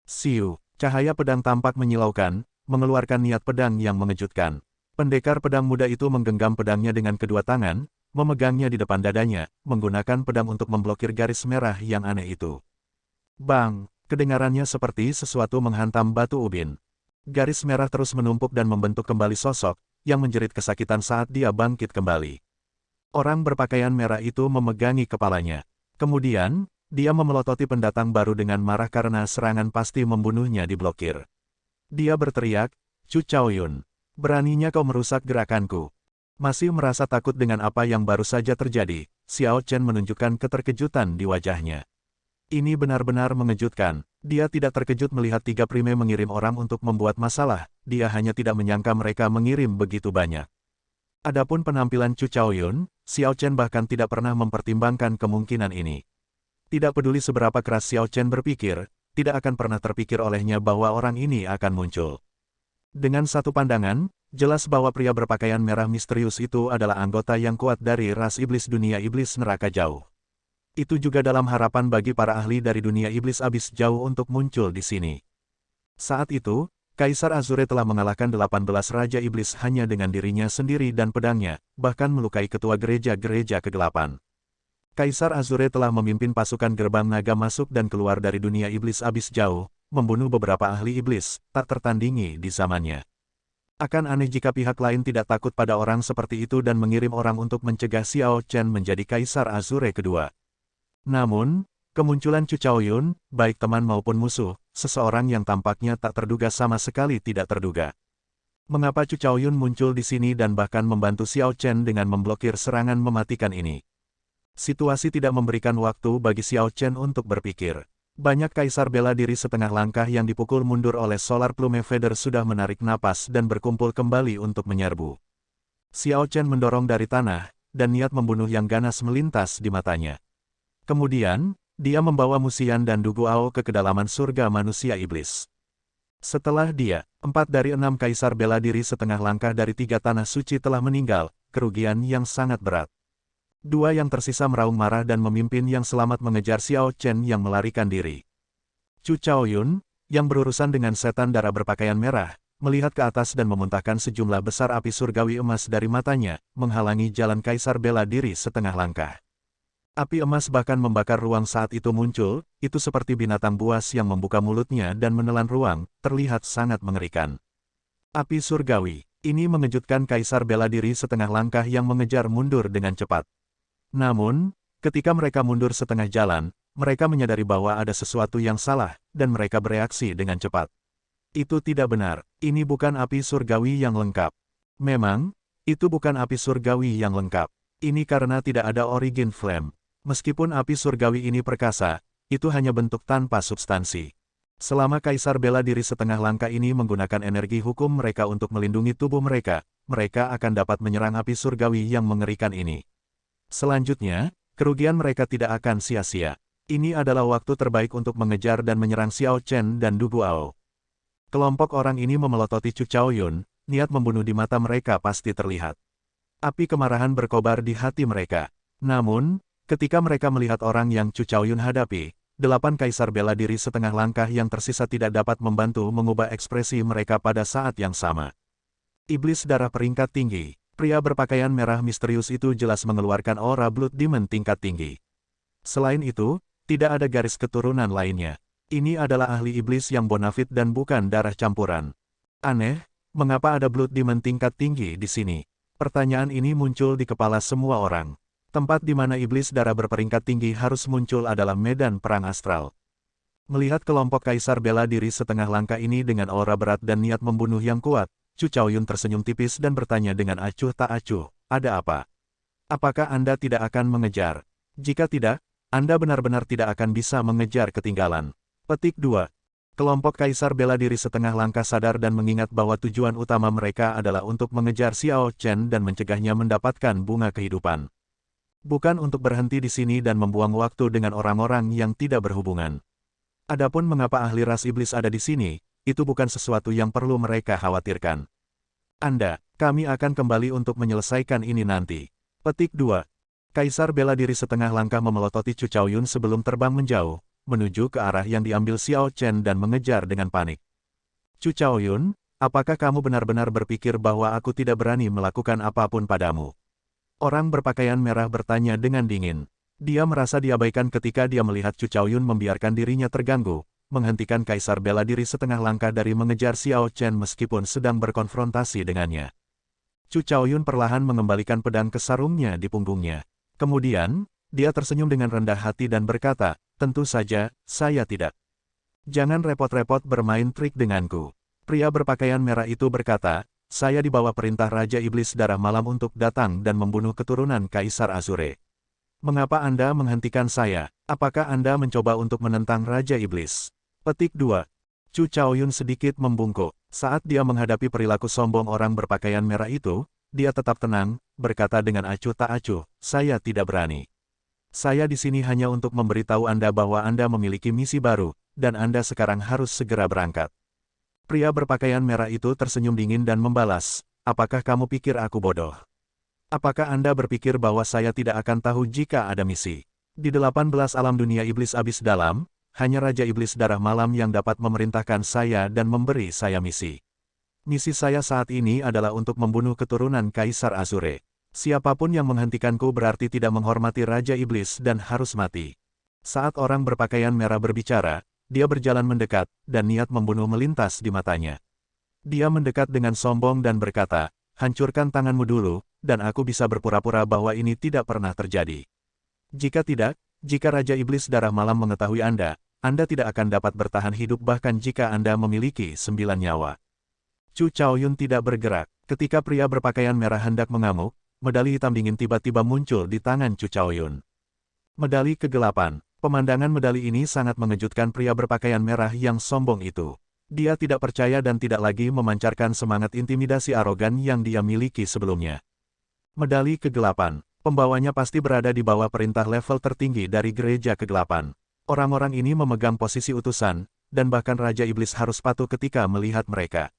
Siu, cahaya pedang tampak menyilaukan, mengeluarkan niat pedang yang mengejutkan. Pendekar pedang muda itu menggenggam pedangnya dengan kedua tangan, memegangnya di depan dadanya, menggunakan pedang untuk memblokir garis merah yang aneh itu. Bang, kedengarannya seperti sesuatu menghantam batu ubin. Garis merah terus menumpuk dan membentuk kembali sosok, yang menjerit kesakitan saat dia bangkit kembali. Orang berpakaian merah itu memegangi kepalanya. Kemudian, dia memelototi pendatang baru dengan marah karena serangan pasti membunuhnya diblokir. Dia berteriak, "Chu Chaoyun, beraninya kau merusak gerakanku." Masih merasa takut dengan apa yang baru saja terjadi, Xiao Chen menunjukkan keterkejutan di wajahnya. Ini benar-benar mengejutkan. Dia tidak terkejut melihat tiga prime mengirim orang untuk membuat masalah, dia hanya tidak menyangka mereka mengirim begitu banyak. Adapun penampilan Chu Chaoyun, Xiao Chen bahkan tidak pernah mempertimbangkan kemungkinan ini. Tidak peduli seberapa keras Xiao Chen berpikir, tidak akan pernah terpikir olehnya bahwa orang ini akan muncul. Dengan satu pandangan, jelas bahwa pria berpakaian merah misterius itu adalah anggota yang kuat dari ras iblis dunia iblis neraka jauh. Itu juga dalam harapan bagi para ahli dari dunia iblis abis jauh untuk muncul di sini. Saat itu, Kaisar Azure telah mengalahkan 18 Raja Iblis hanya dengan dirinya sendiri dan pedangnya, bahkan melukai ketua gereja-gereja kegelapan. Kaisar Azure telah memimpin pasukan gerbang naga masuk dan keluar dari dunia iblis abis jauh, membunuh beberapa ahli iblis, tak tertandingi di zamannya. Akan aneh jika pihak lain tidak takut pada orang seperti itu dan mengirim orang untuk mencegah Xiao Chen menjadi Kaisar Azure kedua. Namun, kemunculan Chu Chaoyun, baik teman maupun musuh, seseorang yang tampaknya tak terduga sama sekali tidak terduga. Mengapa Chu Chaoyun muncul di sini dan bahkan membantu Xiao Chen dengan memblokir serangan mematikan ini? Situasi tidak memberikan waktu bagi Xiao Chen untuk berpikir. Banyak kaisar bela diri setengah langkah yang dipukul mundur oleh Solar Plume Feather sudah menarik napas dan berkumpul kembali untuk menyerbu. Xiao Chen mendorong dari tanah, dan niat membunuh yang ganas melintas di matanya. Kemudian, dia membawa Musian dan Du Guao ke kedalaman surga manusia iblis. Setelah dia, 4 dari 6 kaisar bela diri setengah langkah dari 3 tanah suci telah meninggal, kerugian yang sangat berat. 2 yang tersisa meraung marah dan memimpin yang selamat mengejar Xiao Chen yang melarikan diri. Chu Chaoyun, yang berurusan dengan setan darah berpakaian merah, melihat ke atas dan memuntahkan sejumlah besar api surgawi emas dari matanya, menghalangi jalan kaisar bela diri setengah langkah. Api emas bahkan membakar ruang saat itu muncul, itu seperti binatang buas yang membuka mulutnya dan menelan ruang, terlihat sangat mengerikan. Api surgawi, ini mengejutkan kaisar bela diri setengah langkah yang mengejar mundur dengan cepat. Namun, ketika mereka mundur setengah jalan, mereka menyadari bahwa ada sesuatu yang salah, dan mereka bereaksi dengan cepat. Itu tidak benar, ini bukan api surgawi yang lengkap. Memang, itu bukan api surgawi yang lengkap. Ini karena tidak ada origin flame. Meskipun api surgawi ini perkasa, itu hanya bentuk tanpa substansi. Selama kaisar bela diri setengah langkah ini menggunakan energi hukum mereka untuk melindungi tubuh mereka, mereka akan dapat menyerang api surgawi yang mengerikan ini. Selanjutnya, kerugian mereka tidak akan sia-sia. Ini adalah waktu terbaik untuk mengejar dan menyerang Xiao Chen dan Du Guao. Kelompok orang ini memelototi Chu Chaoyun, niat membunuh di mata mereka pasti terlihat. Api kemarahan berkobar di hati mereka. Namun, ketika mereka melihat orang yang Chu Chaoyun hadapi, 8 kaisar bela diri setengah langkah yang tersisa tidak dapat membantu mengubah ekspresi mereka pada saat yang sama. Iblis darah peringkat tinggi, pria berpakaian merah misterius itu jelas mengeluarkan aura Blood Demon tingkat tinggi. Selain itu, tidak ada garis keturunan lainnya. Ini adalah ahli iblis yang bonafit dan bukan darah campuran. Aneh, mengapa ada Blood Demon tingkat tinggi di sini? Pertanyaan ini muncul di kepala semua orang. Tempat di mana iblis darah berperingkat tinggi harus muncul adalah medan perang astral. Melihat kelompok kaisar bela diri setengah langkah ini dengan aura berat dan niat membunuh yang kuat, Chu Chaoyun tersenyum tipis dan bertanya dengan acuh tak acuh, ada apa? Apakah Anda tidak akan mengejar? Jika tidak, Anda benar-benar tidak akan bisa mengejar ketinggalan. Petik 2. Kelompok kaisar bela diri setengah langkah sadar dan mengingat bahwa tujuan utama mereka adalah untuk mengejar Xiao Chen dan mencegahnya mendapatkan bunga kehidupan. Bukan untuk berhenti di sini dan membuang waktu dengan orang-orang yang tidak berhubungan. Adapun mengapa ahli ras iblis ada di sini, itu bukan sesuatu yang perlu mereka khawatirkan. Kami akan kembali untuk menyelesaikan ini nanti. Petik 2. Kaisar bela diri setengah langkah memelototi Chu Chaoyun sebelum terbang menjauh, menuju ke arah yang diambil Xiao Chen dan mengejar dengan panik. Chu Chaoyun, apakah kamu benar-benar berpikir bahwa aku tidak berani melakukan apapun padamu? Orang berpakaian merah bertanya dengan dingin. Dia merasa diabaikan ketika dia melihat Chu Chaoyun membiarkan dirinya terganggu, menghentikan kaisar bela diri setengah langkah dari mengejar Xiao Chen meskipun sedang berkonfrontasi dengannya. Chu Chaoyun perlahan mengembalikan pedang ke sarungnya di punggungnya. Kemudian, dia tersenyum dengan rendah hati dan berkata, tentu saja, saya tidak. Jangan repot-repot bermain trik denganku. Pria berpakaian merah itu berkata, saya dibawa perintah Raja Iblis Darah Malam untuk datang dan membunuh keturunan Kaisar Azure. Mengapa Anda menghentikan saya? Apakah Anda mencoba untuk menentang Raja Iblis? Petik 2. Chu Chaoyun sedikit membungkuk. Saat dia menghadapi perilaku sombong orang berpakaian merah itu, dia tetap tenang, berkata dengan acuh tak acuh, saya tidak berani. Saya di sini hanya untuk memberitahu Anda bahwa Anda memiliki misi baru, dan Anda sekarang harus segera berangkat. Pria berpakaian merah itu tersenyum dingin dan membalas, apakah kamu pikir aku bodoh? Apakah Anda berpikir bahwa saya tidak akan tahu jika ada misi? Di 18 alam dunia iblis abis dalam, hanya Raja Iblis Darah Malam yang dapat memerintahkan saya dan memberi saya misi. Misi saya saat ini adalah untuk membunuh keturunan Kaisar Azure. Siapapun yang menghentikanku berarti tidak menghormati Raja Iblis dan harus mati. Saat orang berpakaian merah berbicara, dia berjalan mendekat, dan niat membunuh melintas di matanya. Dia mendekat dengan sombong dan berkata, hancurkan tanganmu dulu, dan aku bisa berpura-pura bahwa ini tidak pernah terjadi. Jika tidak, jika Raja Iblis Darah Malam mengetahui Anda tidak akan dapat bertahan hidup bahkan jika Anda memiliki 9 nyawa. Chu Chaoyun tidak bergerak. Ketika pria berpakaian merah hendak mengamuk, medali hitam dingin tiba-tiba muncul di tangan Chu Chaoyun. Medali kegelapan. Pemandangan medali ini sangat mengejutkan pria berpakaian merah yang sombong itu. Dia tidak percaya dan tidak lagi memancarkan semangat intimidasi arogan yang dia miliki sebelumnya. Medali kegelapan. Pembawanya pasti berada di bawah perintah level tertinggi dari gereja kegelapan. Orang-orang ini memegang posisi utusan, dan bahkan Raja Iblis harus patuh ketika melihat mereka.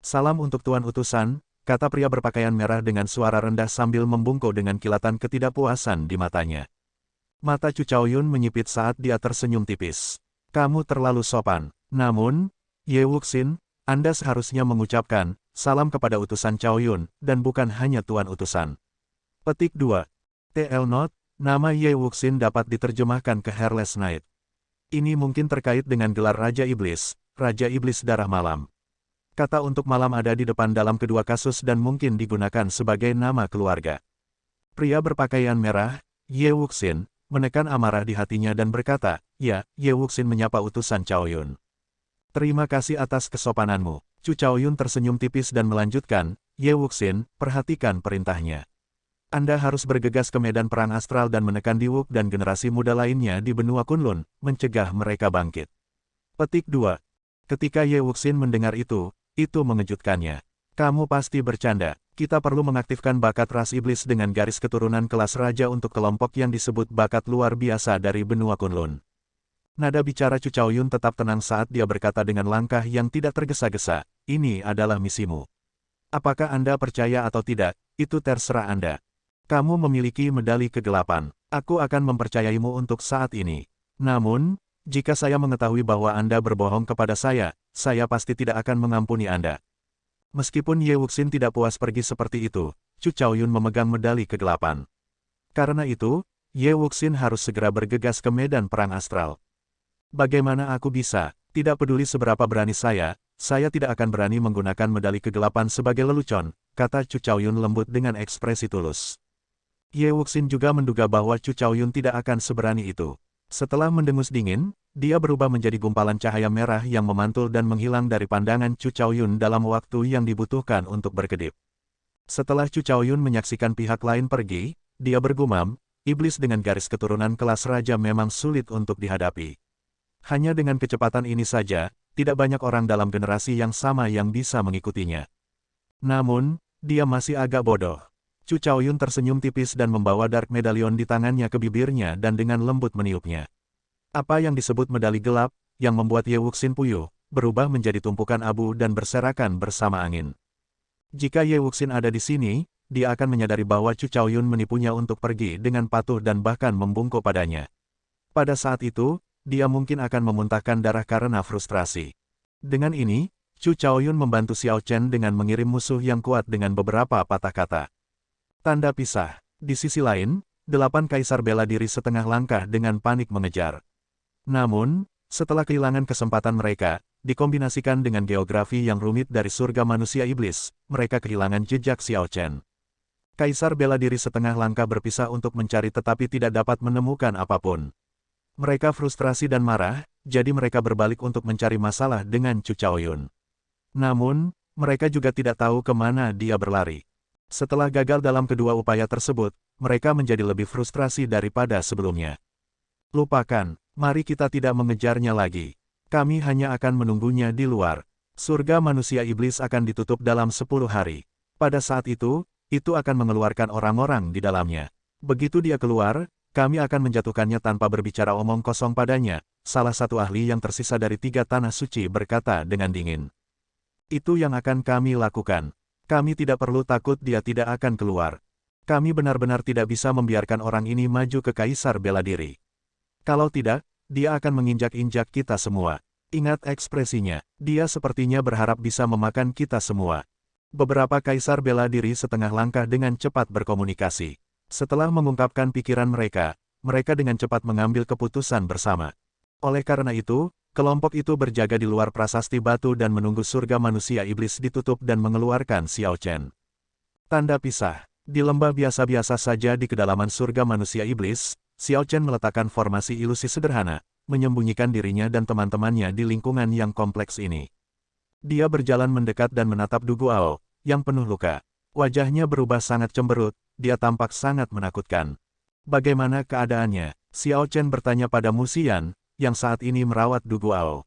Salam untuk Tuan Utusan, kata pria berpakaian merah dengan suara rendah sambil membungkuk dengan kilatan ketidakpuasan di matanya. Mata Chu Chaoyun menyipit saat dia tersenyum tipis. Kamu terlalu sopan. Namun, Ye Wuxin, Anda seharusnya mengucapkan salam kepada Utusan Chaoyun, dan bukan hanya Tuan Utusan. Petik 2. TL Note, nama Ye Wuxin dapat diterjemahkan ke Hairless Knight. Ini mungkin terkait dengan gelar Raja Iblis Darah Malam. Kata untuk malam ada di depan dalam kedua kasus dan mungkin digunakan sebagai nama keluarga. Pria berpakaian merah, Ye Wuxin, menekan amarah di hatinya dan berkata, ya, Ye Wuxin menyapa Utusan Chaoyun. Terima kasih atas kesopananmu. Chu Chaoyun tersenyum tipis dan melanjutkan, Ye Wuxin, perhatikan perintahnya. Anda harus bergegas ke medan perang astral dan menekan Diwuk dan generasi muda lainnya di benua Kunlun, mencegah mereka bangkit. Petik 2. Ketika Ye Wuxin mendengar itu mengejutkannya. Kamu pasti bercanda. Kita perlu mengaktifkan bakat ras iblis dengan garis keturunan kelas raja untuk kelompok yang disebut bakat luar biasa dari benua Kunlun. Nada bicara Chu Chaoyun tetap tenang saat dia berkata dengan langkah yang tidak tergesa-gesa, ini adalah misimu. Apakah Anda percaya atau tidak, itu terserah Anda. Kamu memiliki medali kegelapan. Aku akan mempercayaimu untuk saat ini. Namun, jika saya mengetahui bahwa Anda berbohong kepada saya pasti tidak akan mengampuni Anda. Meskipun Ye Wuxin tidak puas pergi seperti itu, Chu Chaoyun memegang medali kegelapan. Karena itu, Ye Wuxin harus segera bergegas ke medan perang astral. Bagaimana aku bisa? Tidak peduli seberapa berani saya tidak akan berani menggunakan medali kegelapan sebagai lelucon, kata Chu Chaoyun lembut dengan ekspresi tulus. Ye Wuxin juga menduga bahwa Chu Chaoyun tidak akan seberani itu. Setelah mendengus dingin, dia berubah menjadi gumpalan cahaya merah yang memantul dan menghilang dari pandangan Chu Chaoyun dalam waktu yang dibutuhkan untuk berkedip. Setelah Chu Chaoyun menyaksikan pihak lain pergi, dia bergumam, iblis dengan garis keturunan kelas raja memang sulit untuk dihadapi. Hanya dengan kecepatan ini saja, tidak banyak orang dalam generasi yang sama yang bisa mengikutinya. Namun, dia masih agak bodoh. Chu Chaoyun tersenyum tipis dan membawa Dark Medallion di tangannya ke bibirnya dan dengan lembut meniupnya. Apa yang disebut medali gelap, yang membuat Ye Wuxin puyuh, berubah menjadi tumpukan abu dan berserakan bersama angin. Jika Ye Wuxin ada di sini, dia akan menyadari bahwa Chu Chaoyun menipunya untuk pergi dengan patuh dan bahkan membungkuk padanya. Pada saat itu, dia mungkin akan memuntahkan darah karena frustrasi. Dengan ini, Chu Chaoyun membantu Xiao Chen dengan mengirim musuh yang kuat dengan beberapa patah kata. Tanda pisah. Di sisi lain, 8 kaisar bela diri setengah langkah dengan panik mengejar. Namun, setelah kehilangan kesempatan mereka, dikombinasikan dengan geografi yang rumit dari surga manusia iblis, mereka kehilangan jejak Xiao Chen. Kaisar bela diri setengah langkah berpisah untuk mencari tetapi tidak dapat menemukan apapun. Mereka frustrasi dan marah, jadi mereka berbalik untuk mencari masalah dengan Chu Chaoyun. Namun, mereka juga tidak tahu kemana dia berlari. Setelah gagal dalam kedua upaya tersebut, mereka menjadi lebih frustrasi daripada sebelumnya. Lupakan, mari kita tidak mengejarnya lagi. Kami hanya akan menunggunya di luar. Surga manusia iblis akan ditutup dalam 10 hari. Pada saat itu akan mengeluarkan orang-orang di dalamnya. Begitu dia keluar, kami akan menjatuhkannya tanpa berbicara omong kosong padanya, salah satu ahli yang tersisa dari 3 tanah suci berkata dengan dingin. Itu yang akan kami lakukan. Kami tidak perlu takut dia tidak akan keluar. Kami benar-benar tidak bisa membiarkan orang ini maju ke Kaisar Bela Diri. Kalau tidak, dia akan menginjak-injak kita semua. Ingat ekspresinya, dia sepertinya berharap bisa memakan kita semua. Beberapa Kaisar Bela Diri setengah langkah dengan cepat berkomunikasi. Setelah mengungkapkan pikiran mereka dengan cepat mengambil keputusan bersama. Oleh karena itu, kelompok itu berjaga di luar prasasti batu dan menunggu surga manusia iblis ditutup dan mengeluarkan Xiao Chen. Tanda pisah. Di lembah biasa-biasa saja di kedalaman surga manusia iblis, Xiao Chen meletakkan formasi ilusi sederhana, menyembunyikan dirinya dan teman-temannya di lingkungan yang kompleks ini. Dia berjalan mendekat dan menatap Du Guao, yang penuh luka. Wajahnya berubah sangat cemberut, dia tampak sangat menakutkan. Bagaimana keadaannya? Xiao Chen bertanya pada Mu Xian, yang saat ini merawat Du Guao.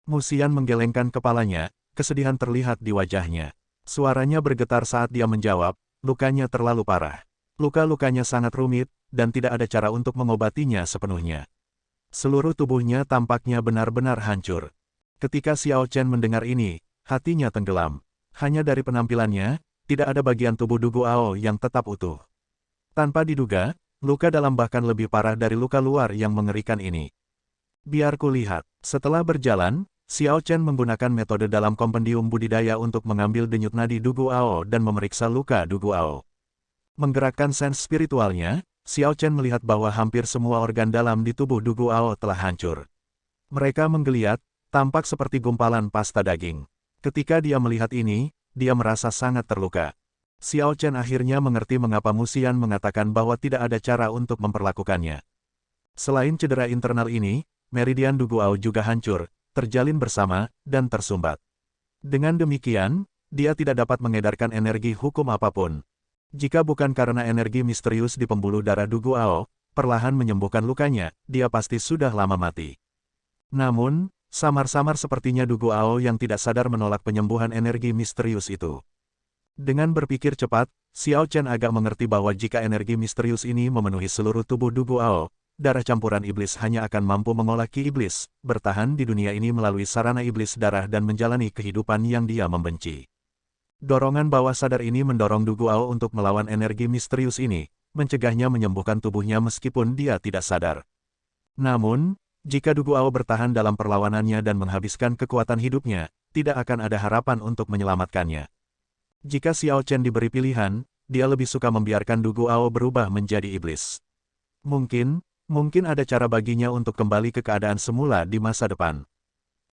Mu Xian menggelengkan kepalanya, kesedihan terlihat di wajahnya. Suaranya bergetar saat dia menjawab, lukanya terlalu parah. Luka-lukanya sangat rumit, dan tidak ada cara untuk mengobatinya sepenuhnya. Seluruh tubuhnya tampaknya benar-benar hancur. Ketika Xiao Chen mendengar ini, hatinya tenggelam. Hanya dari penampilannya, tidak ada bagian tubuh Du Guao yang tetap utuh. Tanpa diduga, luka dalam bahkan lebih parah dari luka luar yang mengerikan ini. Biar kulihat. Setelah berjalan, Xiao Chen menggunakan metode dalam kompendium budidaya untuk mengambil denyut nadi Du Guao dan memeriksa luka Du Guao. Menggerakkan sens spiritualnya, Xiao Chen melihat bahwa hampir semua organ dalam di tubuh Du Guao telah hancur. Mereka menggeliat, tampak seperti gumpalan pasta daging. Ketika dia melihat ini, dia merasa sangat terluka. Xiao Chen akhirnya mengerti mengapa Musian mengatakan bahwa tidak ada cara untuk memperlakukannya. Selain cedera internal ini, meridian Du Guao juga hancur, terjalin bersama, dan tersumbat. Dengan demikian, dia tidak dapat mengedarkan energi hukum apapun. Jika bukan karena energi misterius di pembuluh darah Du Guao, perlahan menyembuhkan lukanya, dia pasti sudah lama mati. Namun, samar-samar sepertinya Du Guao yang tidak sadar menolak penyembuhan energi misterius itu. Dengan berpikir cepat, Xiao Chen agak mengerti bahwa jika energi misterius ini memenuhi seluruh tubuh Du Guao, darah campuran iblis hanya akan mampu mengolah ki iblis, bertahan di dunia ini melalui sarana iblis darah dan menjalani kehidupan yang dia membenci. Dorongan bawah sadar ini mendorong Du Guao untuk melawan energi misterius ini, mencegahnya menyembuhkan tubuhnya meskipun dia tidak sadar. Namun, jika Du Guao bertahan dalam perlawanannya dan menghabiskan kekuatan hidupnya, tidak akan ada harapan untuk menyelamatkannya. Jika Xiao Chen diberi pilihan, dia lebih suka membiarkan Du Guao berubah menjadi iblis. Mungkin ada cara baginya untuk kembali ke keadaan semula di masa depan.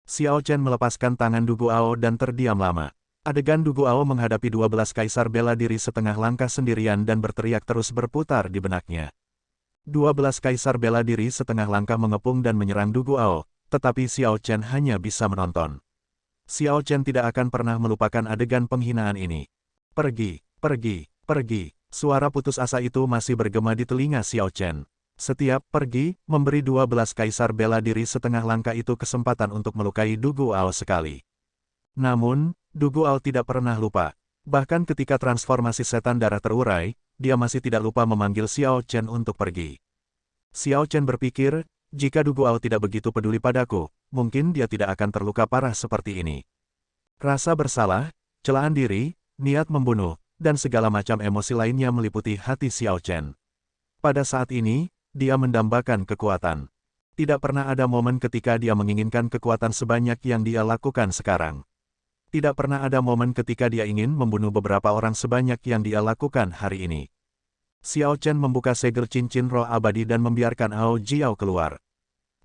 Xiao Chen melepaskan tangan Du Guao dan terdiam lama. Adegan Du Guao menghadapi 12 kaisar bela diri setengah langkah sendirian dan berteriak terus berputar di benaknya. 12 kaisar bela diri setengah langkah mengepung dan menyerang Du Guao, tetapi Xiao Chen hanya bisa menonton. Xiao Chen tidak akan pernah melupakan adegan penghinaan ini. Pergi, pergi, pergi. Suara putus asa itu masih bergema di telinga Xiao Chen. Setiap pergi, memberi 12 kaisar bela diri setengah langkah itu kesempatan untuk melukai Du Guao sekali. Namun, Du Guao tidak pernah lupa. Bahkan ketika transformasi setan darah terurai, dia masih tidak lupa memanggil Xiao Chen untuk pergi. Xiao Chen berpikir, jika Du Guao tidak begitu peduli padaku, mungkin dia tidak akan terluka parah seperti ini. Rasa bersalah, celaan diri, niat membunuh, dan segala macam emosi lainnya meliputi hati Xiao Chen. Pada saat ini, dia mendambakan kekuatan. Tidak pernah ada momen ketika dia menginginkan kekuatan sebanyak yang dia lakukan sekarang. Tidak pernah ada momen ketika dia ingin membunuh beberapa orang sebanyak yang dia lakukan hari ini. Xiao Chen membuka segel cincin roh abadi dan membiarkan Ao Jiao keluar.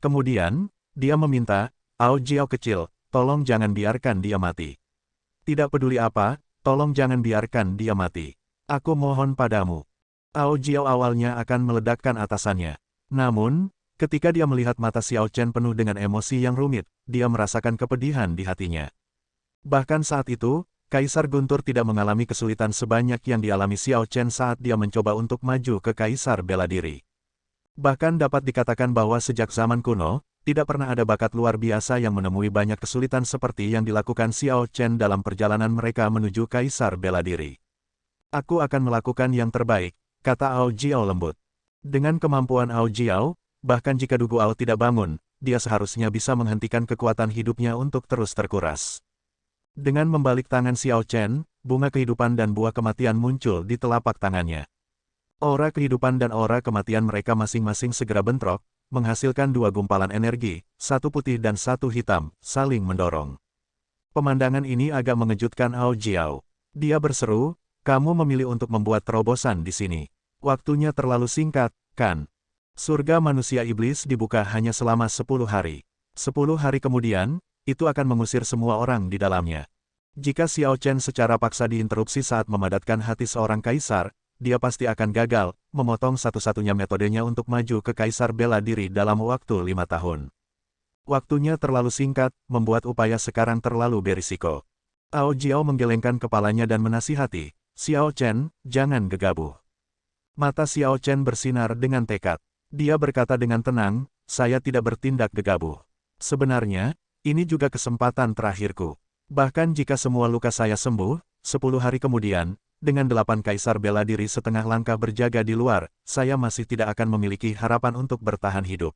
Kemudian, dia meminta, Ao Jiao kecil, tolong jangan biarkan dia mati. Tidak peduli apa, tolong jangan biarkan dia mati. Aku mohon padamu. Ao Jiao awalnya akan meledakkan atasannya. Namun, ketika dia melihat mata Xiao Chen penuh dengan emosi yang rumit, dia merasakan kepedihan di hatinya. Bahkan saat itu, Kaisar Guntur tidak mengalami kesulitan sebanyak yang dialami Xiao Chen saat dia mencoba untuk maju ke Kaisar Bela Diri. Bahkan dapat dikatakan bahwa sejak zaman kuno, tidak pernah ada bakat luar biasa yang menemui banyak kesulitan seperti yang dilakukan Xiao Chen dalam perjalanan mereka menuju Kaisar Bela Diri. Aku akan melakukan yang terbaik, kata Ao Jiao lembut. Dengan kemampuan Ao Jiao, bahkan jika Du Guao tidak bangun, dia seharusnya bisa menghentikan kekuatan hidupnya untuk terus terkuras. Dengan membalik tangan Xiao Chen, bunga kehidupan dan buah kematian muncul di telapak tangannya. Aura kehidupan dan aura kematian mereka masing-masing segera bentrok, menghasilkan dua gumpalan energi, satu putih dan satu hitam, saling mendorong. Pemandangan ini agak mengejutkan Ao Jiao. Dia berseru, kamu memilih untuk membuat terobosan di sini. Waktunya terlalu singkat, kan? Surga manusia iblis dibuka hanya selama 10 hari. 10 hari kemudian, itu akan mengusir semua orang di dalamnya. Jika Xiao Chen secara paksa diinterupsi saat memadatkan hati seorang kaisar, dia pasti akan gagal, memotong satu-satunya metodenya untuk maju ke Kaisar Bela Diri dalam waktu 5 tahun. Waktunya terlalu singkat, membuat upaya sekarang terlalu berisiko. Ao Jiao menggelengkan kepalanya dan menasihati, Xiao Chen, jangan gegabah. Mata Xiao Chen bersinar dengan tekad. Dia berkata dengan tenang, saya tidak bertindak gegabah. Sebenarnya, ini juga kesempatan terakhirku. Bahkan jika semua luka saya sembuh, 10 hari kemudian, dengan 8 kaisar bela diri setengah langkah berjaga di luar, saya masih tidak akan memiliki harapan untuk bertahan hidup.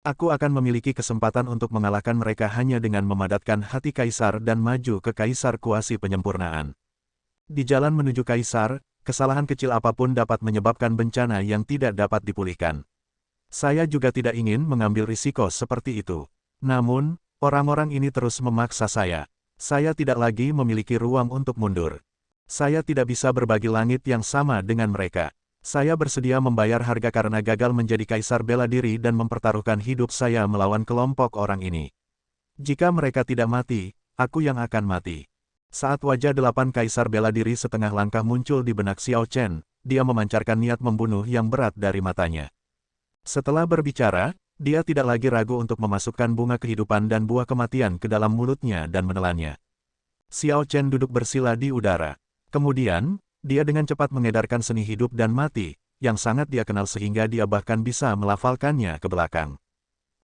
Aku akan memiliki kesempatan untuk mengalahkan mereka hanya dengan memadatkan hati kaisar dan maju ke kaisar kuasi penyempurnaan. Di jalan menuju kaisar, kesalahan kecil apapun dapat menyebabkan bencana yang tidak dapat dipulihkan. Saya juga tidak ingin mengambil risiko seperti itu. Namun, orang-orang ini terus memaksa saya. Saya tidak lagi memiliki ruang untuk mundur. Saya tidak bisa berbagi langit yang sama dengan mereka. Saya bersedia membayar harga karena gagal menjadi kaisar bela diri dan mempertaruhkan hidup saya melawan kelompok orang ini. Jika mereka tidak mati, aku yang akan mati. Saat wajah 8 kaisar bela diri setengah langkah muncul di benak Xiao Chen, dia memancarkan niat membunuh yang berat dari matanya. Setelah berbicara, dia tidak lagi ragu untuk memasukkan bunga kehidupan dan buah kematian ke dalam mulutnya dan menelannya. Xiao Chen duduk bersila di udara. Kemudian, dia dengan cepat mengedarkan seni hidup dan mati, yang sangat dia kenal sehingga dia bahkan bisa melafalkannya ke belakang.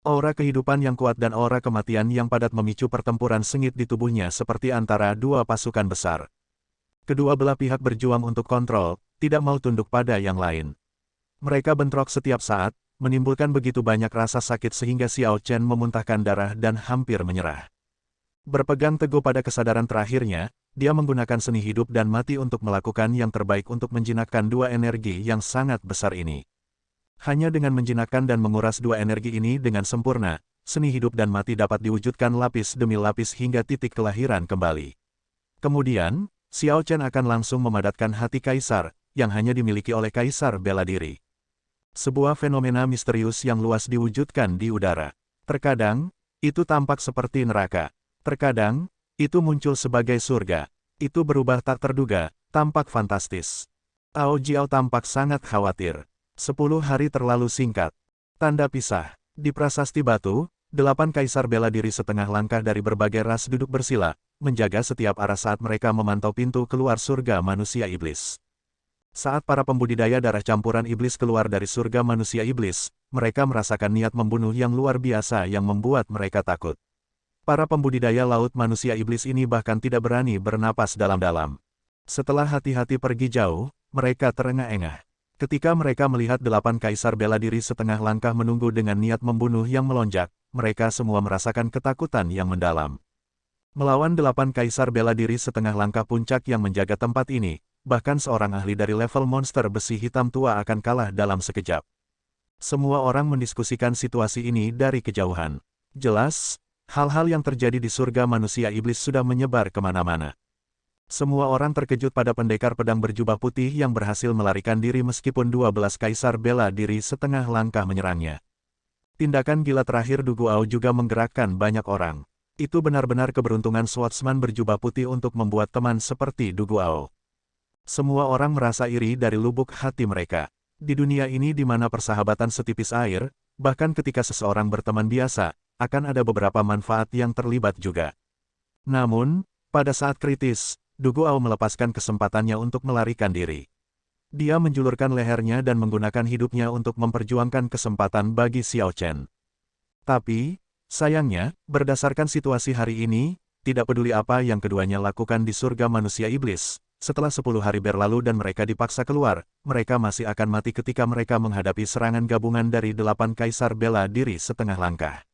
Aura kehidupan yang kuat dan aura kematian yang padat memicu pertempuran sengit di tubuhnya seperti antara dua pasukan besar. Kedua belah pihak berjuang untuk kontrol, tidak mau tunduk pada yang lain. Mereka bentrok setiap saat, menimbulkan begitu banyak rasa sakit sehingga Xiao Chen memuntahkan darah dan hampir menyerah. Berpegang teguh pada kesadaran terakhirnya, dia menggunakan seni hidup dan mati untuk melakukan yang terbaik untuk menjinakkan dua energi yang sangat besar ini. Hanya dengan menjinakkan dan menguras dua energi ini dengan sempurna, seni hidup dan mati dapat diwujudkan lapis demi lapis hingga titik kelahiran kembali. Kemudian, Xiao Chen akan langsung memadatkan hati kaisar, yang hanya dimiliki oleh kaisar bela diri. Sebuah fenomena misterius yang luas diwujudkan di udara. Terkadang, itu tampak seperti neraka. Terkadang, itu muncul sebagai surga. Itu berubah tak terduga, tampak fantastis. Ao Jiao tampak sangat khawatir. 10 hari terlalu singkat. Tanda pisah. Di prasasti batu, 8 kaisar bela diri setengah langkah dari berbagai ras duduk bersila, menjaga setiap arah saat mereka memantau pintu keluar surga manusia iblis. Saat para pembudidaya darah campuran iblis keluar dari surga manusia iblis, mereka merasakan niat membunuh yang luar biasa yang membuat mereka takut. Para pembudidaya laut manusia iblis ini bahkan tidak berani bernapas dalam-dalam. Setelah hati-hati pergi jauh, mereka terengah-engah. Ketika mereka melihat 8 kaisar bela diri setengah langkah menunggu dengan niat membunuh yang melonjak, mereka semua merasakan ketakutan yang mendalam. Melawan 8 kaisar bela diri setengah langkah puncak yang menjaga tempat ini, bahkan seorang ahli dari level monster besi hitam tua akan kalah dalam sekejap. Semua orang mendiskusikan situasi ini dari kejauhan. Jelas, hal-hal yang terjadi di surga manusia iblis sudah menyebar kemana-mana. Semua orang terkejut pada pendekar pedang berjubah putih yang berhasil melarikan diri meskipun 12 kaisar bela diri setengah langkah menyerangnya. Tindakan gila terakhir Du Guao juga menggerakkan banyak orang. Itu benar-benar keberuntungan swordsman berjubah putih untuk membuat teman seperti Du Guao. Semua orang merasa iri dari lubuk hati mereka. Di dunia ini di mana persahabatan setipis air, bahkan ketika seseorang berteman biasa, akan ada beberapa manfaat yang terlibat juga. Namun, pada saat kritis, Du Guao melepaskan kesempatannya untuk melarikan diri. Dia menjulurkan lehernya dan menggunakan hidupnya untuk memperjuangkan kesempatan bagi Xiao Chen. Tapi, sayangnya, berdasarkan situasi hari ini, tidak peduli apa yang keduanya lakukan di surga manusia iblis, setelah 10 hari berlalu dan mereka dipaksa keluar, mereka masih akan mati ketika mereka menghadapi serangan gabungan dari 8 kaisar bela diri setengah langkah.